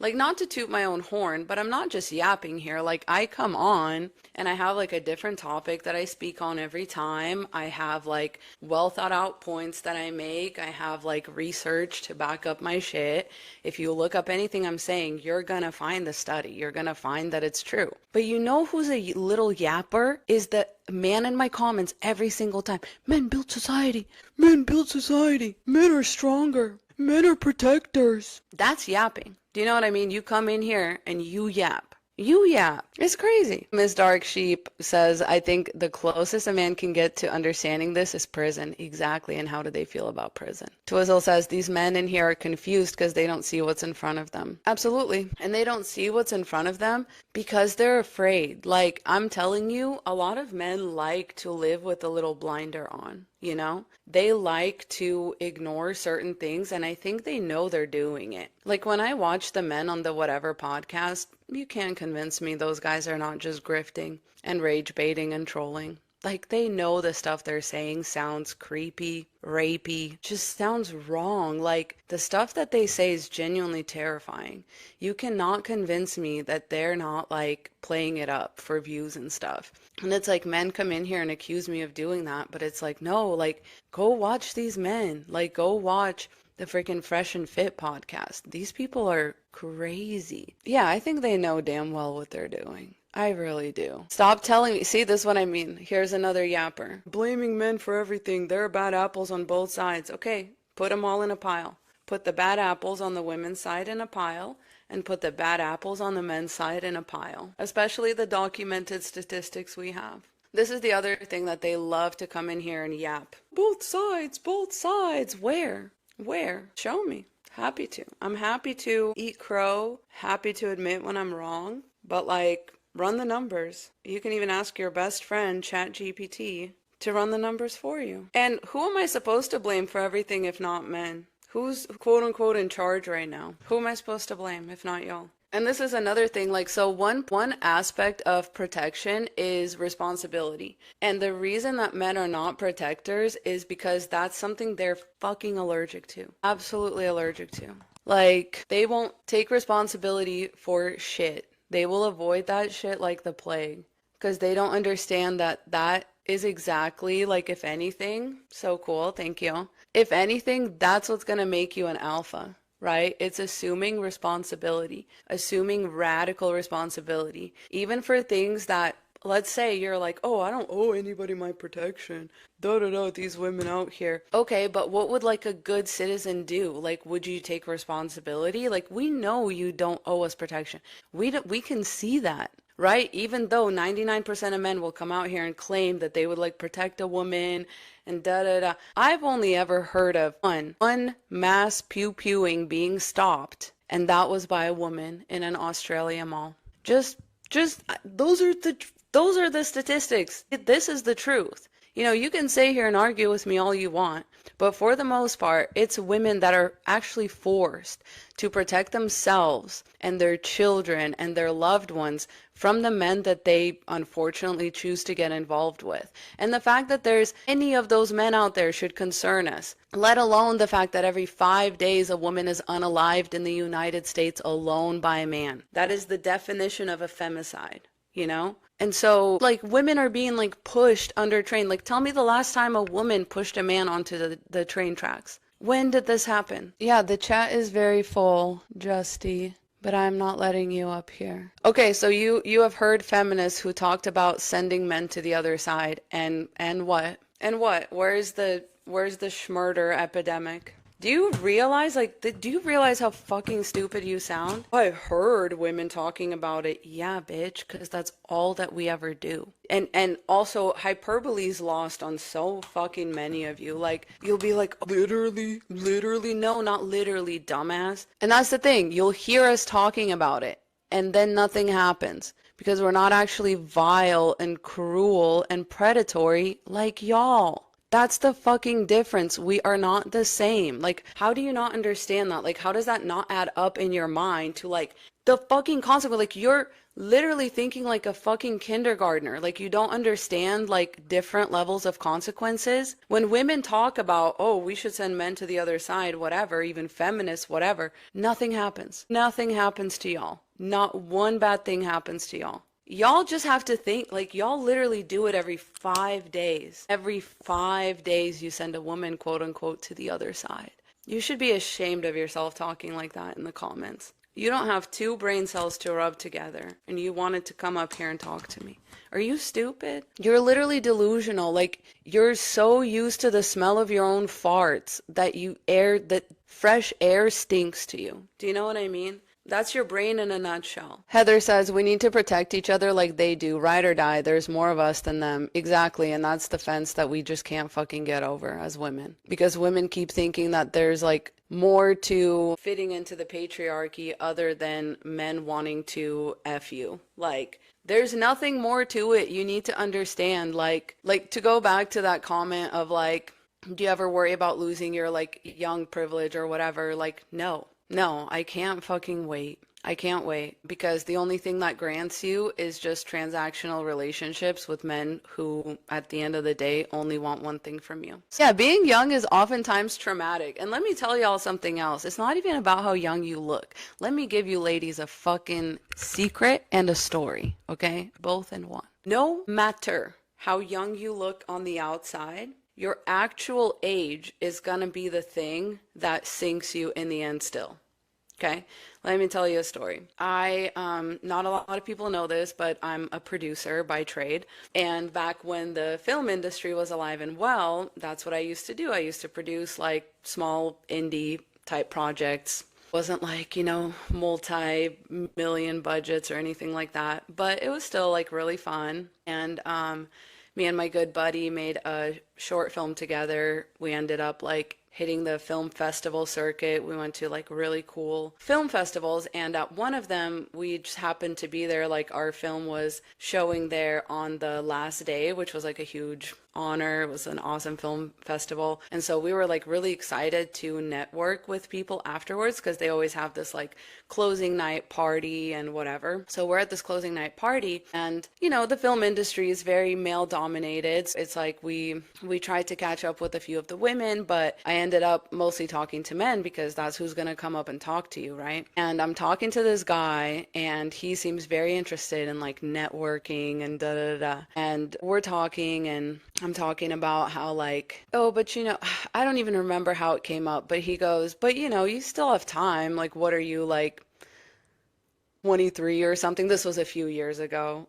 Like, not to toot my own horn, but I'm not just yapping here. Like, I come on and I have like a different topic that I speak on every time. I have like well thought out points that I make. I have like research to back up my shit. If you look up anything I'm saying, you're gonna find the study. You're gonna find that it's true. But you know who's a little yapper? Is the man in my comments every single time. Men build society. Men build society. Men are stronger. Men are protectors. That's yapping. Do you know what I mean? You come in here and you yap. You yap. It's crazy. Miss Dark Sheep says, I think the closest a man can get to understanding this is prison. Exactly. And how do they feel about prison? Twizzle says, these men in here are confused because they don't see what's in front of them. Absolutely. And they don't see what's in front of them because they're afraid. Like, I'm telling you, a lot of men like to live with a little blinder on. You know, they like to ignore certain things, and I think they know they're doing it. Like when I watch the men on the whatever podcast, you can't convince me those guys are not just grifting and rage baiting and trolling. Like, they know the stuff they're saying sounds creepy, rapey, just sounds wrong. Like, the stuff that they say is genuinely terrifying. You cannot convince me that they're not, like, playing it up for views and stuff. And it's like, men come in here and accuse me of doing that, but it's like, no, like, go watch these men. Like, go watch the freaking Fresh and Fit podcast. These people are crazy. Yeah, I think they know damn well what they're doing. I really do. Stop telling me. See, this is what I mean. Here's another yapper. Blaming men for everything. There are bad apples on both sides. Okay, put them all in a pile. Put the bad apples on the women's side in a pile, and put the bad apples on the men's side in a pile. Especially the documented statistics we have. This is the other thing that they love to come in here and yap. Both sides, both sides. Where? Where? Show me. Happy to. I'm happy to eat crow. Happy to admit when I'm wrong. But like, run the numbers. You can even ask your best friend, ChatGPT, to run the numbers for you. And who am I supposed to blame for everything if not men? Who's quote unquote in charge right now? Who am I supposed to blame if not y'all? And this is another thing, like, so one aspect of protection is responsibility. And the reason that men are not protectors is because that's something they're fucking allergic to. Absolutely allergic to. Like, they won't take responsibility for shit. They will avoid that shit like the plague because they don't understand that that is exactly, like, if anything, so cool, thank you. If anything, that's what's going to make you an alpha, right? It's assuming responsibility, assuming radical responsibility, even for things that, let's say you're like, oh, I don't owe anybody my protection. These women out here. Okay, but what would like a good citizen do? Like, would you take responsibility? Like, we know you don't owe us protection. We can see that, right? Even though 99% of men will come out here and claim that they would like protect a woman and da-da-da. I've only ever heard of one mass pew-pewing being stopped, and that was by a woman in an Australia mall. Just those are the statistics. This is the truth. You know, you can sit here and argue with me all you want, but for the most part, it's women that are actually forced to protect themselves and their children and their loved ones from the men that they unfortunately choose to get involved with. And the fact that there's any of those men out there should concern us, let alone the fact that every 5 days a woman is unalived in the United States alone by a man. That is the definition of a femicide, you know? And so, like, women are being, like, pushed under train. Like, tell me the last time a woman pushed a man onto the train tracks. When did this happen? Yeah, the chat is very full, Justy, but I'm not letting you up here. Okay, so you have heard feminists who talked about sending men to the other side, and what? And what? Where's the schmurder epidemic? Do you realize how fucking stupid you sound? I heard women talking about it. Yeah, bitch, because that's all that we ever do. And also, hyperbole's lost on so fucking many of you. Like, you'll be like, literally? No, not literally, dumbass. And that's the thing. You'll hear us talking about it, and then nothing happens. Because we're not actually vile and cruel and predatory like y'all. That's the fucking difference. We are not the same. Like, how do you not understand that? Like, how does that not add up in your mind to, like, the fucking concept? Like, you're literally thinking like a fucking kindergartner. Like, you don't understand like different levels of consequences. When women talk about, oh, we should send men to the other side, whatever, even feminists, whatever, nothing happens. Nothing happens to y'all. Not one bad thing happens to y'all. Y'all just have to think, like, y'all literally do it every 5 days. Every 5 days you send a woman, quote unquote, to the other side. You should be ashamed of yourself talking like that in the comments. You don't have two brain cells to rub together, and you wanted to come up here and talk to me. Are you stupid? You're literally delusional. Like, you're so used to the smell of your own farts that fresh air stinks to you. Do you know what I mean? That's your brain in a nutshell. Heather says, we need to protect each other like they do. Ride or die. There's more of us than them. Exactly. And that's the fence that we just can't fucking get over as women. Because women keep thinking that there's like more to fitting into the patriarchy other than men wanting to F you. Like, there's nothing more to it. You need to understand, like to go back to that comment of like, do you ever worry about losing your like young privilege or whatever? Like, no, I can't fucking wait. I can't wait, because the only thing that grants you is just transactional relationships with men who, at the end of the day, only want one thing from you. So yeah, being young is oftentimes traumatic. And let me tell y'all something else. It's not even about how young you look. Let me give you ladies a fucking secret and a story, okay? Both in one. No matter how young you look on the outside, your actual age is gonna be the thing that sinks you in the end still. Okay, let me tell you a story. Not a lot of people know this, but I'm a producer by trade. And back when the film industry was alive and well, that's what I used to do. I used to produce like small indie type projects. Wasn't like, multi-million budgets or anything like that, but it was still like really fun. And me and my good buddy made a short film together. We ended up like hitting the film festival circuit. We went to like really cool film festivals, and at one of them we just happened to be there. Like, our film was showing there on the last day, which was like a huge honor. It was an awesome film festival, and so we were like really excited to network with people afterwards, because they always have this like closing night party and whatever. So we're at this closing night party, and the film industry is very male dominated. It's like we tried to catch up with a few of the women, but I ended up mostly talking to men, because that's who's going to come up and talk to you, right? And I'm talking to this guy, and he seems very interested in like networking and da da da. And we're talking, and I'm talking about how like, oh, but I don't even remember how it came up, but he goes, but you still have time. Like, what are you, like 23 or something? This was a few years ago.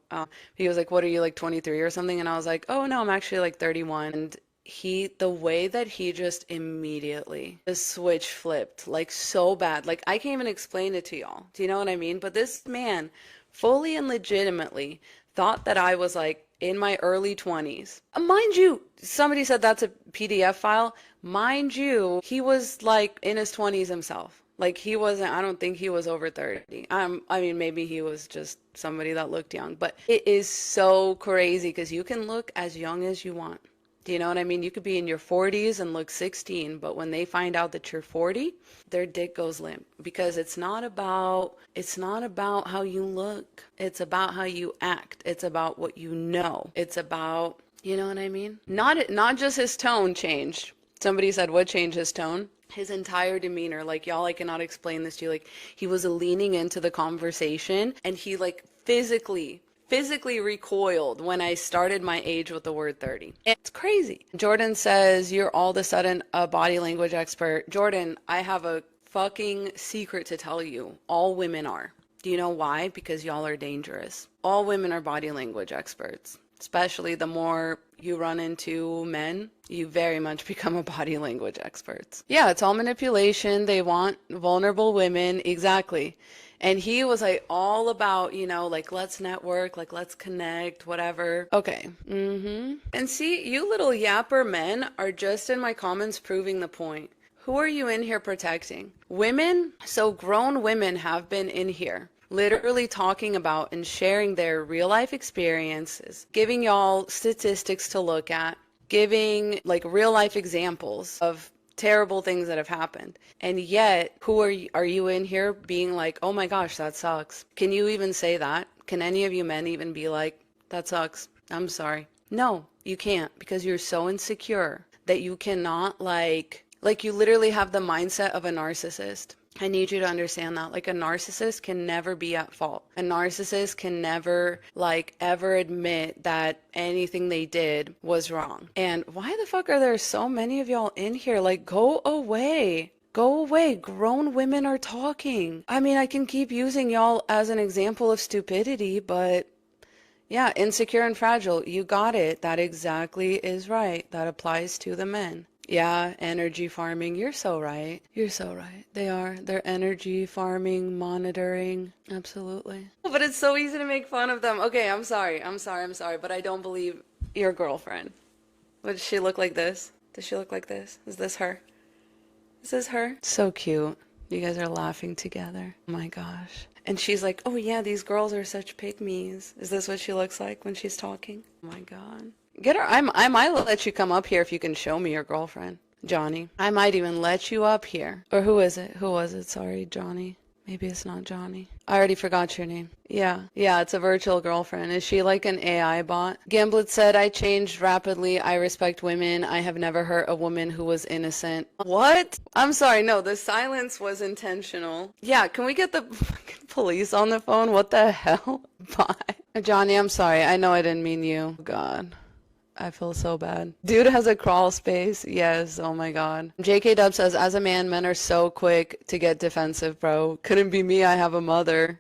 He was like, what are you, like 23 or something? And I was like, oh no, I'm actually like 31. And the way that he just immediately, the switch flipped like so bad. Like, I can't even explain it to y'all. Do you know what I mean? But this man fully and legitimately thought that I was like in my early 20s. Mind you, somebody said that's a PDF file. Mind you, he was like in his 20s himself. Like, I don't think he was over 30. I mean, maybe he was just somebody that looked young, but it is so crazy, because you can look as young as you want. Do you know what I mean? You could be in your 40s and look 16, but when they find out that you're 40, their dick goes limp, because it's not about how you look. It's about how you act. It's about what you know. It's about, you know what I mean? Not just his tone changed. Somebody said, what changed his tone? His entire demeanor. Like, y'all, I cannot explain this to you. Like, he was leaning into the conversation, and he like physically recoiled when I started my age with the word 30. It's crazy. Jordan says, you're all of a sudden a body language expert. Jordan, I have a fucking secret to tell you. All women are. Do you know why? Because y'all are dangerous. All women are body language experts. Especially the more you run into men, you very much become a body language expert. Yeah, it's all manipulation. They want vulnerable women. Exactly. And he was like all about, like, let's network, like, let's connect, whatever. Okay. And see, you little yapper men are just in my comments proving the point. Who are you in here protecting? Women? So grown women have been in here literally talking about and sharing their real life experiences, giving y'all statistics to look at, giving like real life examples of terrible things that have happened. And yet, who are you in here being like, oh my gosh, that sucks? Can you even say that? Can any of you men even be like, that sucks, I'm sorry? No, you can't, because you're so insecure that you cannot like you literally have the mindset of a narcissist. I need you to understand that. Like, a narcissist can never be at fault. A narcissist can never, like, ever admit that anything they did was wrong. And why the fuck are there so many of y'all in here? Like, go away. Go away. Grown women are talking. I mean, I can keep using y'all as an example of stupidity, but yeah, insecure and fragile. You got it. That exactly is right. That applies to the men. Yeah, energy farming. You're so right. You're so right. They are. They're energy farming, monitoring. Absolutely. But it's so easy to make fun of them. Okay, I'm sorry. But I don't believe your girlfriend. What, does she look like this? Does she look like this? Is this her? Is this her? So cute. You guys are laughing together. Oh my gosh. And she's like, oh yeah, these girls are such pygmies. Is this what she looks like when she's talking? Oh my God. Get her. I might let you come up here if you can show me your girlfriend, Johnny. I might even let you up here. Or who is it? Who was it? Sorry, Johnny. Maybe it's not Johnny. I already forgot your name. Yeah, it's a virtual girlfriend. Is she like an AI bot? Gamblet said, I changed rapidly. I respect women. I have never hurt a woman who was innocent. What? I'm sorry. No, the silence was intentional. Yeah, can we get the fucking police on the phone? What the hell? Bye. Johnny, I'm sorry. I know I didn't mean you. God. I feel so bad. Dude has a crawl space. Yes. Oh my God. JK Dub says, as a man, men are so quick to get defensive, bro. Couldn't be me. I have a mother.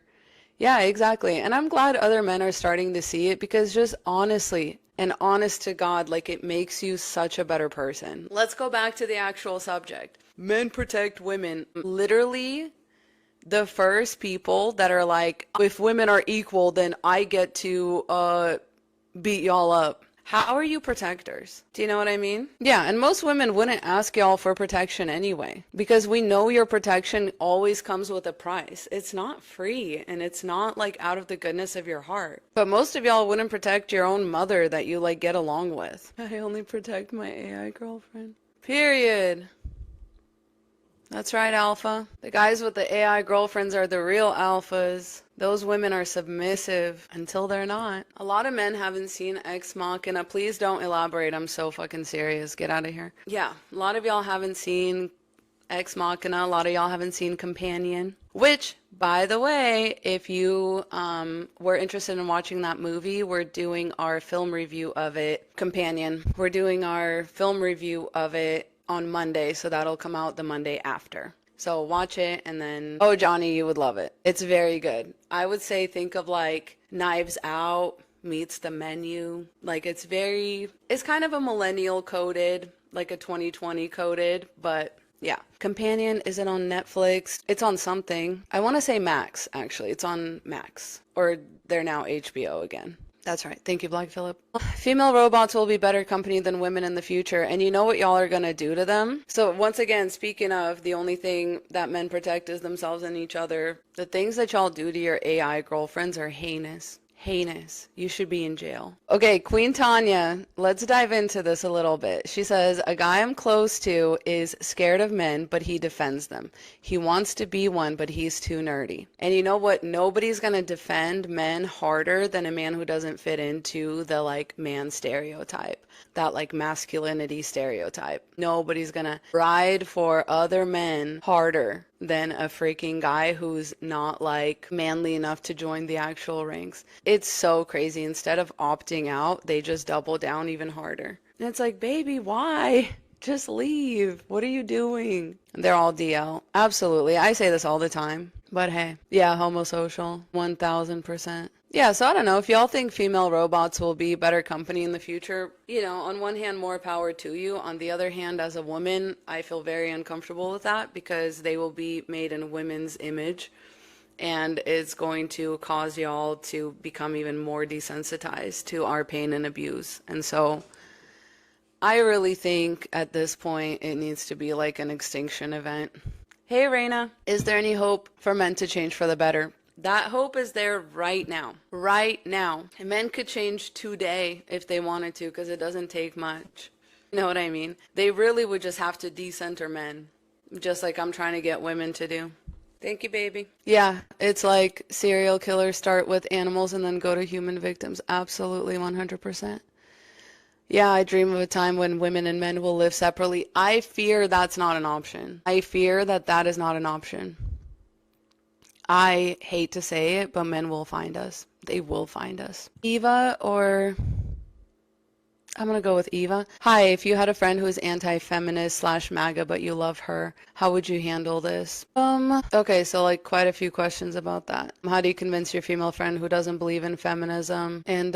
Yeah, exactly. And I'm glad other men are starting to see it, because just honestly and honest to God, like, it makes you such a better person. Let's go back to the actual subject. Men protect women. Literally, the first people that are like, if women are equal, then I get to beat y'all up. How are you protectors? Do you know what I mean? Yeah, and most women wouldn't ask y'all for protection anyway, because we know your protection always comes with a price. It's not free, and it's not like out of the goodness of your heart. But most of y'all wouldn't protect your own mother that you like get along with. I only protect my AI girlfriend. Period. That's right, alpha. The guys with the AI girlfriends are the real alphas. Those women are submissive until they're not. A lot of men haven't seen Ex Machina. Please don't elaborate. I'm so fucking serious. Get out of here. Yeah, a lot of y'all haven't seen Ex Machina. A lot of y'all haven't seen Companion. Which, by the way, if you were interested in watching that movie, we're doing our film review of it. Companion. We're doing our film review of it on Monday, so that'll come out the Monday after. So watch it, and then, oh, Johnny, you would love it. It's very good. I would say think of like Knives Out meets The Menu. Like, it's kind of a millennial coded, like a 2020 coded, but yeah. Companion, is it on Netflix? It's on something. I want to say Max, actually. It's on Max, or they're now HBO again. That's right. Thank you, Black Phillip. Female robots will be better company than women in the future. And you know what y'all are going to do to them? So once again, speaking of, the only thing that men protect is themselves and each other. The things that y'all do to your AI girlfriends are heinous. Heinous. You should be in jail. Okay, Queen Tanya, let's dive into this a little bit. She says, a guy I'm close to is scared of men, but he defends them. He wants to be one, but he's too nerdy. And you know what? Nobody's going to defend men harder than a man who doesn't fit into the like man stereotype, that like masculinity stereotype. Nobody's going to ride for other men harder than a freaking guy who's not like manly enough to join the actual ranks. It's so crazy. Instead of opting out, they just double down even harder. And it's like, baby, why? Just leave. What are you doing? And they're all DL. Absolutely. I say this all the time. But hey, yeah, homosocial, 1000%. Yeah, so I don't know, if y'all think female robots will be better company in the future, you know, on one hand, more power to you. On the other hand, as a woman, I feel very uncomfortable with that, because they will be made in women's image, and it's going to cause y'all to become even more desensitized to our pain and abuse. And so I really think at this point it needs to be like an extinction event. Hey, Raina, is there any hope for men to change for the better? That hope is there right now. Right now. And men could change today if they wanted to, because it doesn't take much. You know what I mean? They really would just have to decenter men, just like I'm trying to get women to do. Thank you, baby. Yeah, it's like serial killers start with animals and then go to human victims. Absolutely, 100%. Yeah, I dream of a time when women and men will live separately. I fear that's not an option. I fear that that is not an option. I hate to say it, but men will find us. They will find us. Eva or I'm gonna go with Eva. Hi, if you had a friend who is anti-feminist slash MAGA, but you love her, how would you handle this? Okay, so like quite a few questions about that. How do you convince your female friend who doesn't believe in feminism and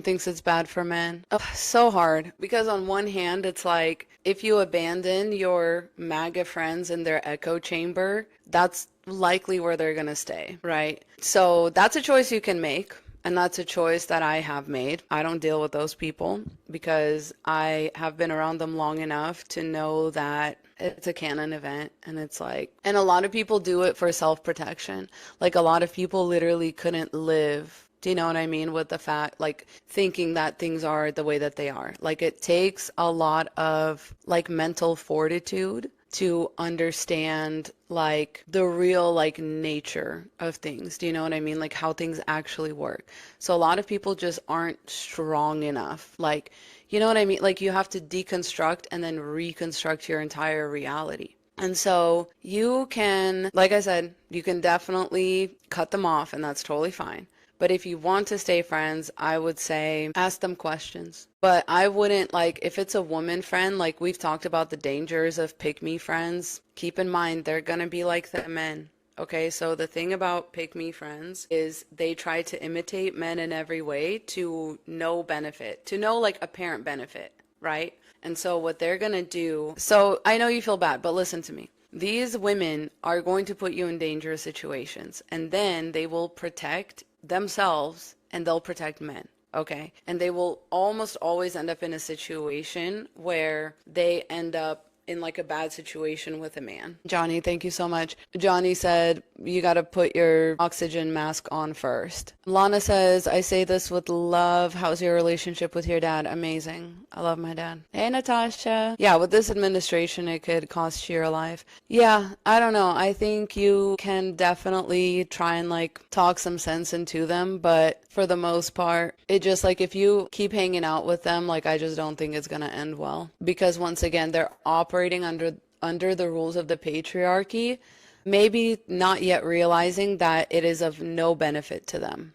thinks it's bad for men? Oh, so hard because on one hand, it's like if you abandon your MAGA friends in their echo chamber, that's likely where they're gonna stay, right? So that's a choice you can make. And that's a choice that I have made. I don't deal with those people because I have been around them long enough to know that it's a canon event. And it's like, and a lot of people do it for self-protection. Like a lot of people literally couldn't live. Do you know what I mean? With the fact, like thinking that things are the way that they are. Like it takes a lot of like mental fortitude to understand like the real like nature of things. Do you know what I mean? Like how things actually work. So a lot of people just aren't strong enough. Like, you know what I mean? Like you have to deconstruct and then reconstruct your entire reality. And so you can, like I said, you can definitely cut them off and that's totally fine. But if you want to stay friends, I would say ask them questions. But I wouldn't like, if it's a woman friend, like we've talked about the dangers of pick-me friends, keep in mind they're going to be like the men. Okay, so the thing about pick-me friends is they try to imitate men in every way to no benefit, to no like apparent benefit, right? And so what they're going to do, so I know you feel bad, but listen to me. These women are going to put you in dangerous situations and then they will protect themselves and they'll protect men. Okay. And they will almost always end up in a situation where they end up in like a bad situation with a man. Johnny, thank you so much. Johnny said, you got to put your oxygen mask on first. Lana says, I say this with love. How's your relationship with your dad? Amazing. I love my dad. Hey, Natasha. Yeah, with this administration, it could cost you your life. Yeah, I don't know. I think you can definitely try and like talk some sense into them, but for the most part, it just like if you keep hanging out with them, like I just don't think it's going to end well. Because once again, they're operating under the rules of the patriarchy, maybe not yet realizing that it is of no benefit to them.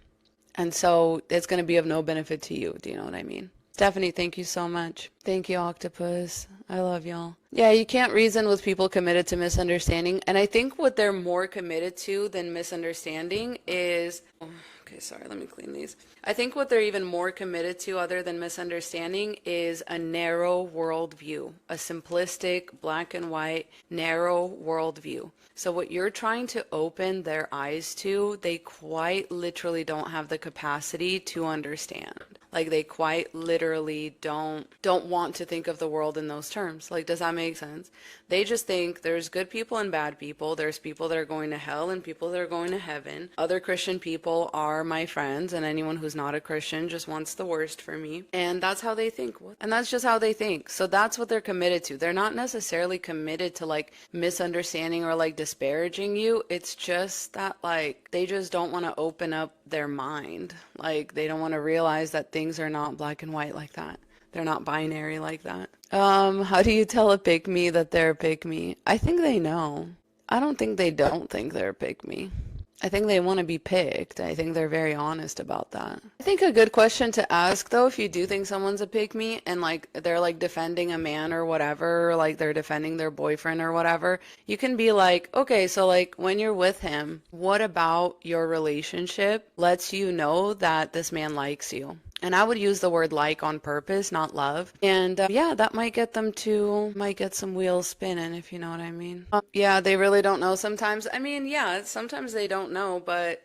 And so it's going to be of no benefit to you. Do you know what I mean? Stephanie, thank you so much. Thank you, Octopus. I love y'all. Yeah, you can't reason with people committed to misunderstanding. And I think what they're more committed to than misunderstanding is... Okay, sorry, let me clean these. I think what they're even more committed to other than misunderstanding is a narrow worldview, a simplistic, black and white, narrow worldview. So what you're trying to open their eyes to, they quite literally don't have the capacity to understand. Like they quite literally don't want to think of the world in those terms. Like, does that make sense? They just think there's good people and bad people. There's people that are going to hell and people that are going to heaven. Other Christian people are my friends, and anyone who's not a Christian just wants the worst for me. And that's how they think. And that's just how they think. So that's what they're committed to. They're not necessarily committed to like misunderstanding or like disparaging you. It's just that like they just don't want to open up their mind. Like they don't want to realize that things are not black and white like that. They're not binary like that. How do you tell a pick-me that they're a pick-me? I think they know. I don't think they don't think they're a pick-me. I think they want to be picked. I think they're very honest about that. I think a good question to ask, though, if you do think someone's a pick-me and, like, they're, like, defending a man or whatever, or, like, they're defending their boyfriend or whatever, you can be like, okay, so, like, when you're with him, what about your relationship lets you know that this man likes you? And I would use the word like on purpose, not love. And yeah, that might get some wheels spinning, if you know what I mean. Yeah, they really don't know sometimes. I mean, yeah, sometimes they don't know, but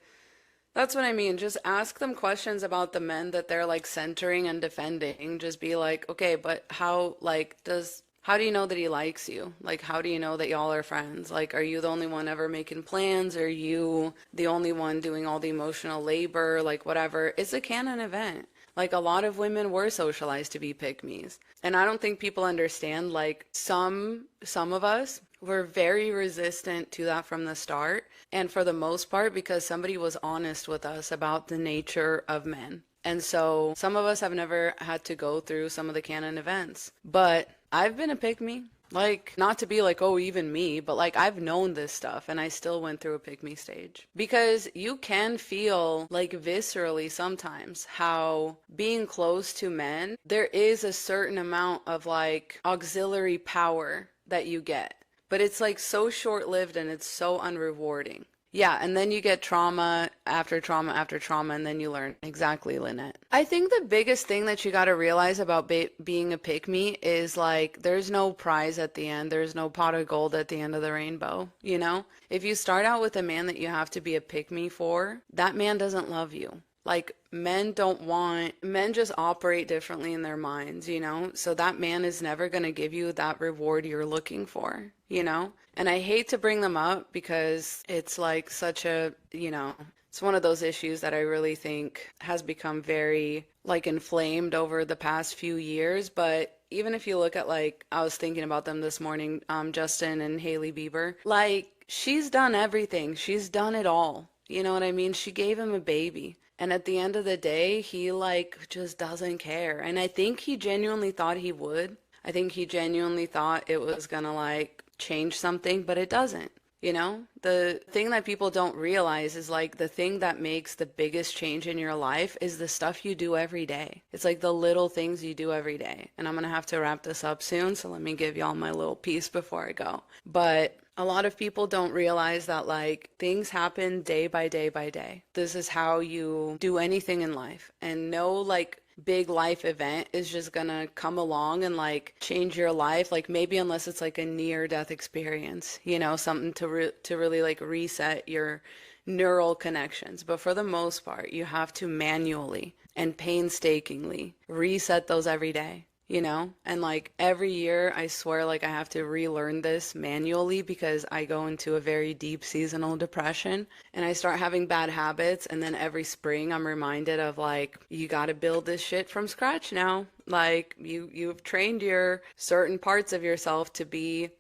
that's what I mean. Just ask them questions about the men that they're like centering and defending. Just be like, okay, but how do you know that he likes you? Like, how do you know that y'all are friends? Like, are you the only one ever making plans? Are you the only one doing all the emotional labor? Like, whatever. It's a canon event. Like a lot of women were socialized to be pick-me's. And I don't think people understand, like some of us were very resistant to that from the start. And for the most part, because somebody was honest with us about the nature of men. And so some of us have never had to go through some of the canon events. But I've been a pick-me. Like, not to be like, oh, even me, but like I've known this stuff and I still went through a pick-me stage. Because you can feel like viscerally sometimes how being close to men, there is a certain amount of like auxiliary power that you get. But it's like so short-lived and it's so unrewarding. Yeah, and then you get trauma after trauma after trauma, and then you learn. Exactly, Lynette. I think the biggest thing that you got to realize about being a pick-me is like there's no prize at the end. There's no pot of gold at the end of the rainbow, you know? If you start out with a man that you have to be a pick-me for, that man doesn't love you. Like, men just operate differently in their minds, you know? So that man is never going to give you that reward you're looking for, you know? And I hate to bring them up because it's like such a, you know, it's one of those issues that I really think has become very like inflamed over the past few years. But even if you look at like, I was thinking about them this morning, Justin and Hailey Bieber, like she's done everything. She's done it all. You know what I mean? She gave him a baby. And at the end of the day, he like just doesn't care. And I think he genuinely thought he would. I think he genuinely thought it was gonna like change something, but it doesn't. You know, the thing that people don't realize is like the thing that makes the biggest change in your life is the stuff you do every day. It's like the little things you do every day. And I'm gonna have to wrap this up soon, so let me give y'all my little piece before I go. But a lot of people don't realize that like things happen day by day by day. This is how you do anything in life, and no like big life event is just gonna come along and like change your life, like maybe unless it's like a near death experience, you know, something to really like reset your neural connections. But for the most part, you have to manually and painstakingly reset those every day, you know? And like every year, I swear like I have to relearn this manually because I go into a very deep seasonal depression and I start having bad habits. And then every spring I'm reminded of like, you got to build this shit from scratch now. Like you've trained your certain parts of yourself to be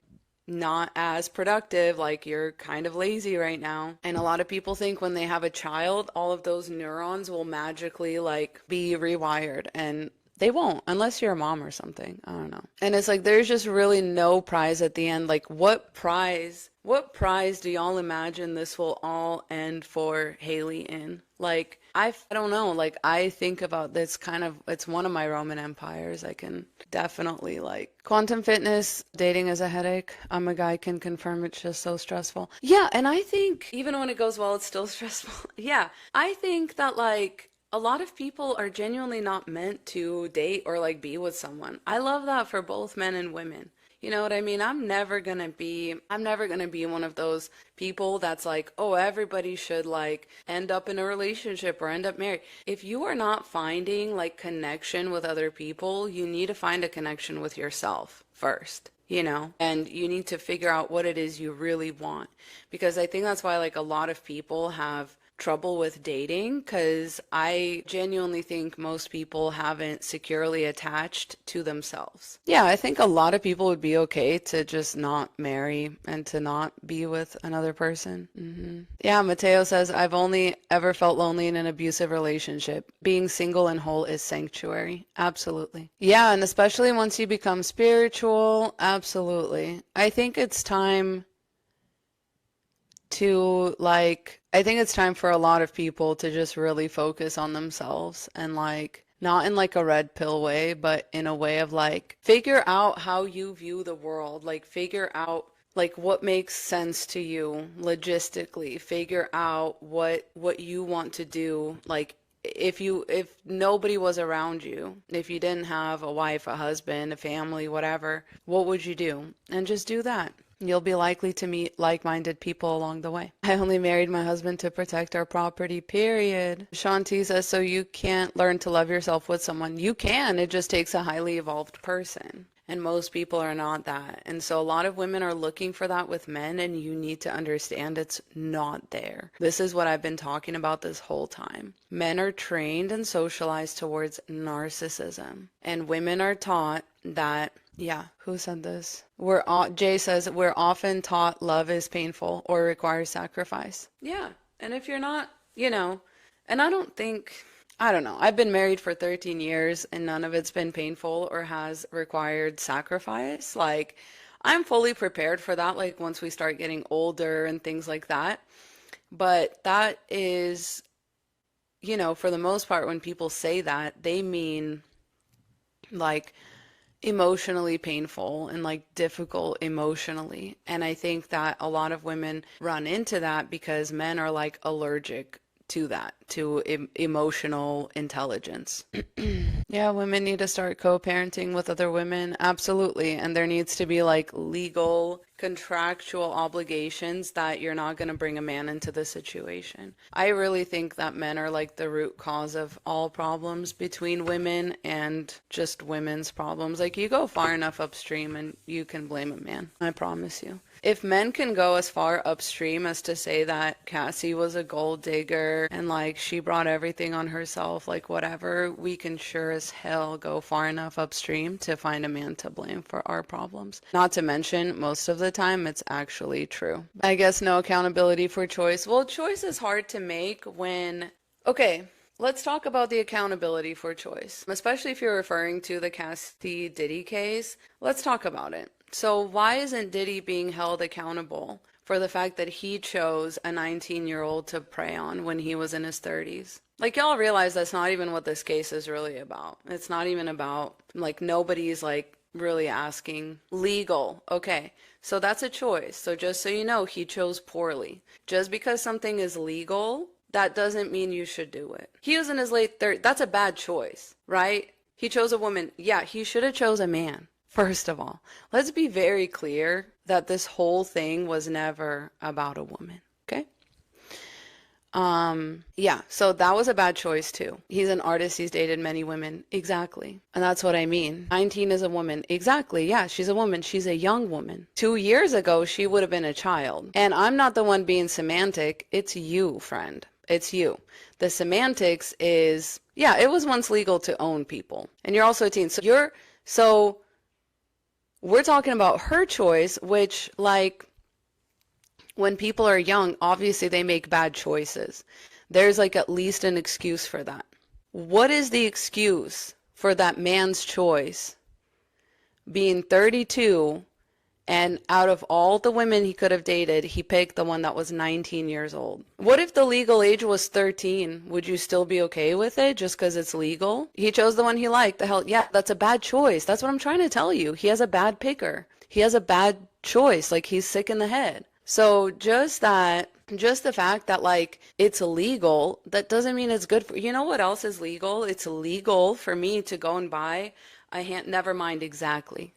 not as productive, like you're kind of lazy right now. And a lot of people think when they have a child, all of those neurons will magically like be rewired, and they won't unless you're a mom or something. I don't know. And it's like there's just really no prize at the end. Like what prize do y'all imagine this will all end for Hailey in? Like I don't know. Like I think about this kind of, it's one of my Roman empires. I can definitely like quantum fitness, dating is a headache. I'm a guy, can confirm it's just so stressful. Yeah, and I think even when it goes well, it's still stressful. Yeah, I think that like a lot of people are genuinely not meant to date or like be with someone. I love that for both men and women. You know what I mean? I'm never gonna be one of those people that's like, oh, everybody should like end up in a relationship or end up married. If you are not finding like connection with other people, you need to find a connection with yourself first, you know? And you need to figure out what it is you really want. Because I think that's why like a lot of people have trouble with dating, because I genuinely think most people haven't securely attached to themselves. Yeah, I think a lot of people would be okay to just not marry and to not be with another person. Yeah, Mateo says, I've only ever felt lonely in an abusive relationship. Being single and whole is sanctuary. Absolutely. Yeah, and especially once you become spiritual, absolutely. I think it's time for a lot of people to just really focus on themselves and like not in like a red pill way, but in a way of like figure out how you view the world, like figure out like what makes sense to you logistically, figure out what you want to do. Like if nobody was around you, if you didn't have a wife, a husband, a family, whatever, what would you do? And just do that. You'll be likely to meet like-minded people along the way. I only married my husband to protect our property, period. Shanti says, so you can't learn to love yourself with someone. You can, it just takes a highly evolved person. And most people are not that. And so a lot of women are looking for that with men, and you need to understand it's not there. This is what I've been talking about this whole time. Men are trained and socialized towards narcissism, and women are taught that, yeah, who said this? Jay says, we're often taught love is painful or requires sacrifice. Yeah. And if you're not, and I don't know. I've been married for 13 years and none of it's been painful or has required sacrifice. Like, I'm fully prepared for that, like, once we start getting older and things like that. But that is, for the most part, when people say that, they mean, like, emotionally painful and, like, difficult emotionally. And I think that a lot of women run into that because men are, like, allergic to that, to emotional intelligence. Yeah, women need to start co-parenting with other women. Absolutely. And there needs to be like legal, contractual obligations that you're not going to bring a man into the situation. I really think that men are like the root cause of all problems between women and just women's problems. Like, you go far enough upstream and you can blame a man. I promise you. If men can go as far upstream as to say that Cassie was a gold digger and like she brought everything on herself, like whatever, we can sure as hell go far enough upstream to find a man to blame for our problems. Not to mention, most of the time, it's actually true. I guess no accountability for choice. Well, choice is hard to make when... Okay, let's talk about the accountability for choice, especially if you're referring to the Cassie Diddy case. Let's talk about it. So why isn't Diddy being held accountable for the fact that he chose a 19-year-old to prey on when he was in his 30s? Like, y'all realize that's not even what this case is really about. It's not even about, like, nobody's, like, really asking. Legal. Okay, so that's a choice. So just so you know, he chose poorly. Just because something is legal, that doesn't mean you should do it. He was in his late 30s. That's a bad choice, right? He chose a woman. Yeah, he should have chose a man. First of all, let's be very clear that this whole thing was never about a woman, okay? Yeah, so that was a bad choice too. He's an artist, he's dated many women. Exactly. And that's what I mean. 19 is a woman. Exactly, yeah, she's a woman. She's a young woman. 2 years ago, she would have been a child. And I'm not the one being semantic. It's you, friend. It's you. The semantics is, yeah, it was once legal to own people. And you're also a teen. So we're talking about her choice, which, like, when people are young, obviously they make bad choices. There's, like, at least an excuse for that. What is the excuse for that man's choice being 32 and out of all the women he could have dated, he picked the one that was 19 years old? What if the legal age was 13? Would you still be okay with it just because it's legal? He chose the one he liked. The hell, yeah, that's a bad choice. That's what I'm trying to tell you. He has a bad picker. He has a bad choice. Like, he's sick in the head. So just the fact that, like, it's illegal, that doesn't mean it's good for, you know what else is legal? It's legal for me to go and buy never mind, exactly.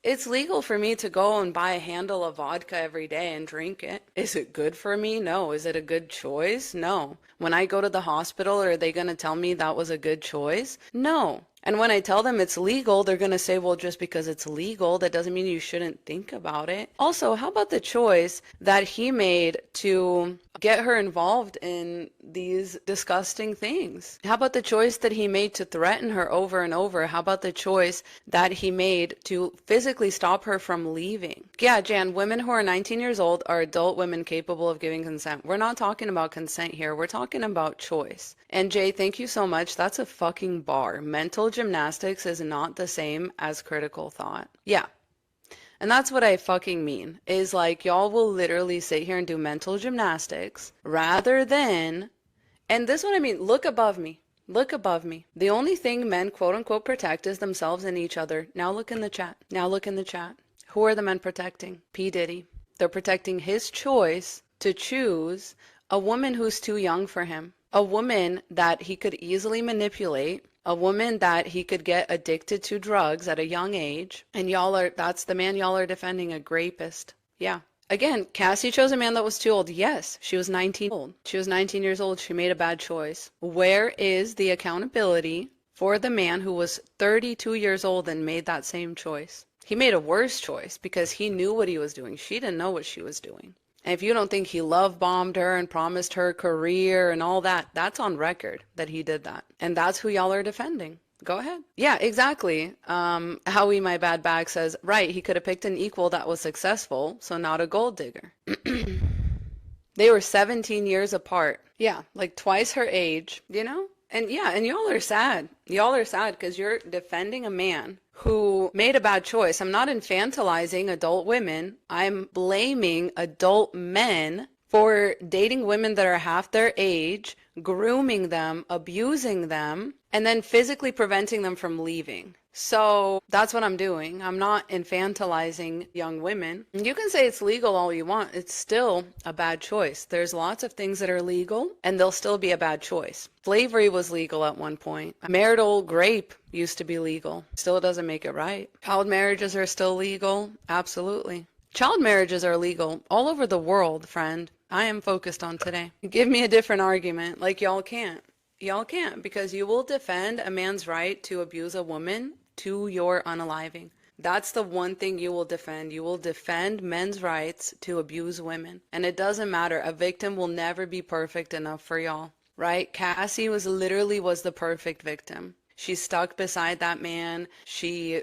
It's legal for me to go and buy a handle of vodka every day and drink it. Is it good for me? No. Is it a good choice? No. When I go to the hospital, are they going to tell me that was a good choice? No. And when I tell them it's legal, they're going to say, well, just because it's legal, that doesn't mean you shouldn't think about it. Also, how about the choice that he made to get her involved in these disgusting things? How about the choice that he made to threaten her over and over? How about the choice that he made to physically stop her from leaving? Yeah, Jan, women who are 19 years old are adult women capable of giving consent. We're not talking about consent here. We're talking about choice. And Jay, thank you so much. That's a fucking bar. Mental gymnastics is not the same as critical thought. Yeah. And that's what I fucking mean, is like, y'all will literally sit here and do mental gymnastics rather than, and this is what I mean, look above me. Look above me. The only thing men quote unquote protect is themselves and each other. Now look in the chat. Who are the men protecting? P. Diddy. They're protecting his choice to choose a woman who's too young for him. A woman that he could easily manipulate, a woman that he could get addicted to drugs at a young age, and that's the man y'all are defending, a rapist. Yeah. Again, Cassie chose a man that was too old. Yes, she was 19 years old. She made a bad choice. Where is the accountability for the man who was 32 years old and made that same choice. He made a worse choice because he knew what he was doing. She didn't know what she was doing. And if you don't think he love bombed her and promised her career and all that, that's on record that he did that. And that's who y'all are defending. Go ahead. Yeah, exactly. Howie, my bad bag, says, right, he could have picked an equal that was successful, so not a gold digger. They were 17 years apart. Yeah, like twice her age, you know? And yeah, and y'all are sad. Y'all are sad because you're defending a man who made a bad choice. I'm not infantilizing adult women. I'm blaming adult men for dating women that are half their age, grooming them, abusing them, and then physically preventing them from leaving. So that's what I'm doing. I'm not infantilizing young women. You can say it's legal all you want. It's still a bad choice. There's lots of things that are legal and they'll still be a bad choice. Slavery was legal at one point. Marital rape used to be legal. Still doesn't make it right. Child marriages are still legal. Absolutely. Child marriages are legal all over the world, friend. I am focused on today. Give me a different argument. Like y'all can't. Y'all can't, because you will defend a man's right to abuse a woman to your unaliving. That's the one thing you will defend. You will defend men's rights to abuse women. And it doesn't matter. A victim will never be perfect enough for y'all, right? Cassie was the perfect victim. She stuck beside that man. She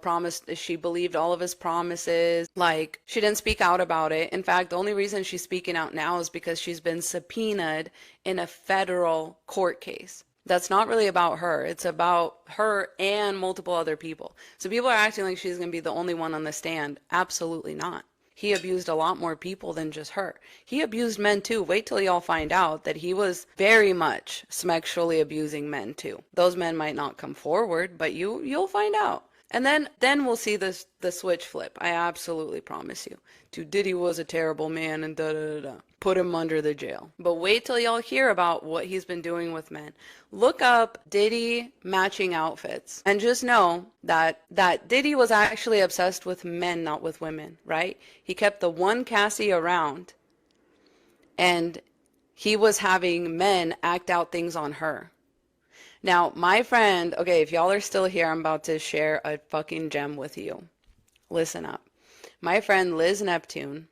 promised, she believed all of his promises. Like, she didn't speak out about it. In fact, the only reason she's speaking out now is because she's been subpoenaed in a federal court case. That's not really about her. It's about her and multiple other people. So people are acting like she's going to be the only one on the stand. Absolutely not. He abused a lot more people than just her. He abused men too. Wait till y'all find out that he was very much sexually abusing men too. Those men might not come forward, but you'll find out. And then we'll see the switch flip. I absolutely promise you. Diddy was a terrible man and da-da-da-da. Put him under the jail. But wait till y'all hear about what he's been doing with men. Look up Diddy matching outfits. And just know that Diddy was actually obsessed with men, not with women, right? He kept the one Cassie around. And he was having men act out things on her. Now, my friend, okay, if y'all are still here, I'm about to share a fucking gem with you. Listen up. My friend Liz Neptune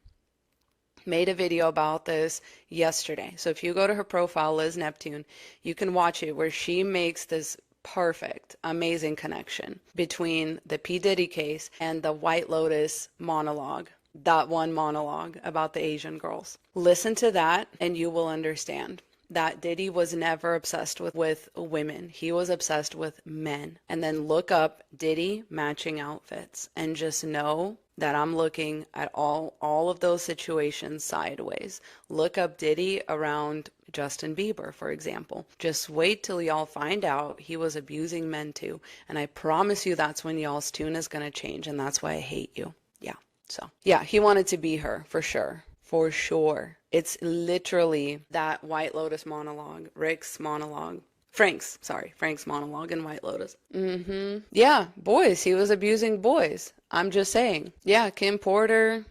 made a video about this yesterday. So if you go to her profile, Liz Neptune, you can watch it where she makes this perfect, amazing connection between the P. Diddy case and the White Lotus monologue. That one monologue about the Asian girls. Listen to that and you will understand that Diddy was never obsessed with women. He was obsessed with men. And then look up Diddy matching outfits and just know that I'm looking at all of those situations sideways. Look up Diddy around Justin Bieber, for example. Just wait till y'all find out he was abusing men too. And I promise you that's when y'all's tune is going to change. And that's why I hate you. Yeah. So, yeah, he wanted to be her for sure. For sure. It's literally that White Lotus monologue, Frank's monologue in White Lotus. Yeah, boys. He was abusing boys. I'm just saying. Yeah, Kim Porter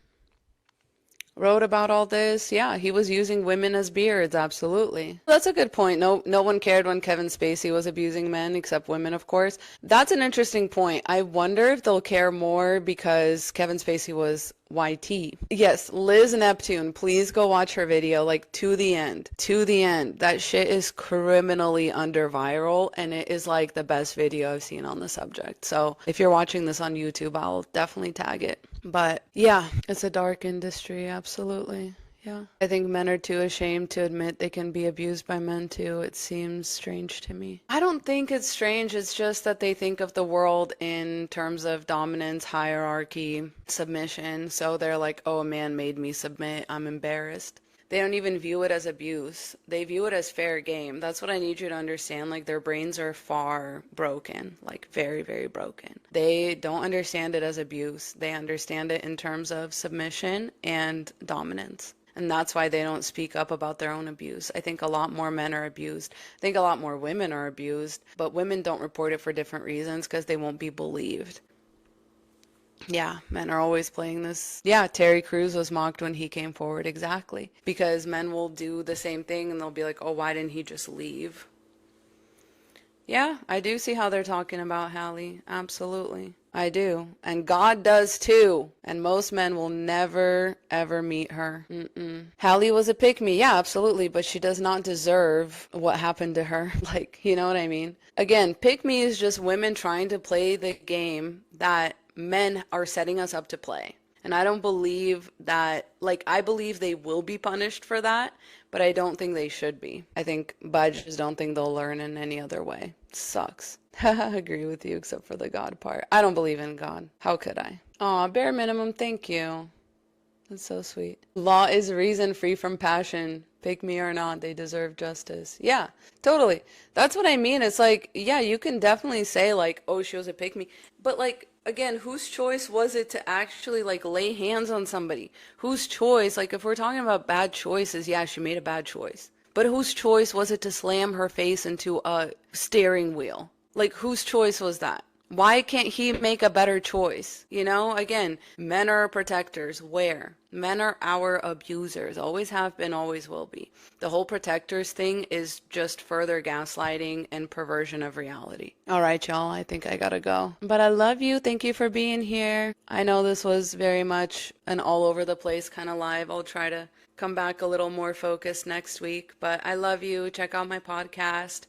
wrote about all this. Yeah, he was using women as beards. Absolutely. That's a good point. No one cared when Kevin Spacey was abusing men except women, of course. That's an interesting point. I wonder if they'll care more because Kevin Spacey was YT. Yes, Liz Neptune, please go watch her video, like to the end. To the end. That shit is criminally under viral and it is like the best video I've seen on the subject. So if you're watching this on YouTube, I'll definitely tag it. But yeah, it's a dark industry, absolutely. Yeah. I think men are too ashamed to admit they can be abused by men too. It seems strange to me. I don't think it's strange. It's just that they think of the world in terms of dominance, hierarchy, submission. So they're like, oh, a man made me submit. I'm embarrassed. They don't even view it as abuse. They view it as fair game. That's what I need you to understand. Like, their brains are far broken, like very, very broken. They don't understand it as abuse. They understand it in terms of submission and dominance. And that's why they don't speak up about their own abuse. I think a lot more men are abused. I think a lot more women are abused, but women don't report it for different reasons because they won't be believed. Yeah, men are always playing this. Yeah, Terry Crews was mocked when he came forward, exactly. Because men will do the same thing and they'll be like, oh, why didn't he just leave? Yeah, I do see how they're talking about Hallie. Absolutely. I do. And God does too. And most men will never, ever meet her. Hallie was a pick-me. Yeah, absolutely. But she does not deserve what happened to her. Like, you know what I mean? Again, pick-me is just women trying to play the game that men are setting us up to play. And I don't believe that, like, I believe they will be punished for that, but I don't think they should be. But I just don't think they'll learn in any other way. Sucks. I agree with you, except for the God part. I don't believe in God. How could I? Aw, bare minimum, thank you. That's so sweet. Law is reason free from passion. Pick me or not, they deserve justice. Yeah, totally. That's what I mean. It's like, yeah, you can definitely say like, oh, she was a pick me. But like, again, whose choice was it to actually like lay hands on somebody? Whose choice? Like, if we're talking about bad choices, yeah, she made a bad choice. But whose choice was it to slam her face into a steering wheel? Like, whose choice was that? Why can't he make a better choice? You know, again, men are protectors. Where? Men are our abusers. Always have been, always will be. The whole protectors thing is just further gaslighting and perversion of reality. All right, y'all, I think I gotta go. But I love you. Thank you for being here. I know this was very much an all over the place kind of live. I'll try to come back a little more focused next week. But I love you. Check out my podcast.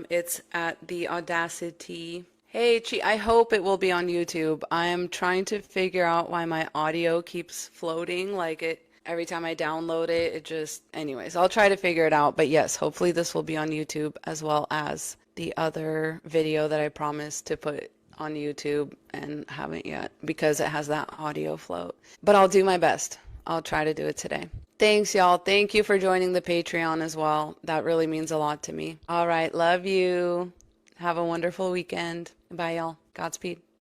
It's at The Audacity. Hey, I hope it will be on YouTube. I'm trying to figure out why my audio keeps floating. Like every time I download it just, anyways, I'll try to figure it out. But yes, hopefully this will be on YouTube as well as the other video that I promised to put on YouTube and haven't yet because it has that audio float. But I'll do my best. I'll try to do it today. Thanks, y'all. Thank you for joining the Patreon as well. That really means a lot to me. All right. Love you. Have a wonderful weekend. Bye, y'all. Godspeed.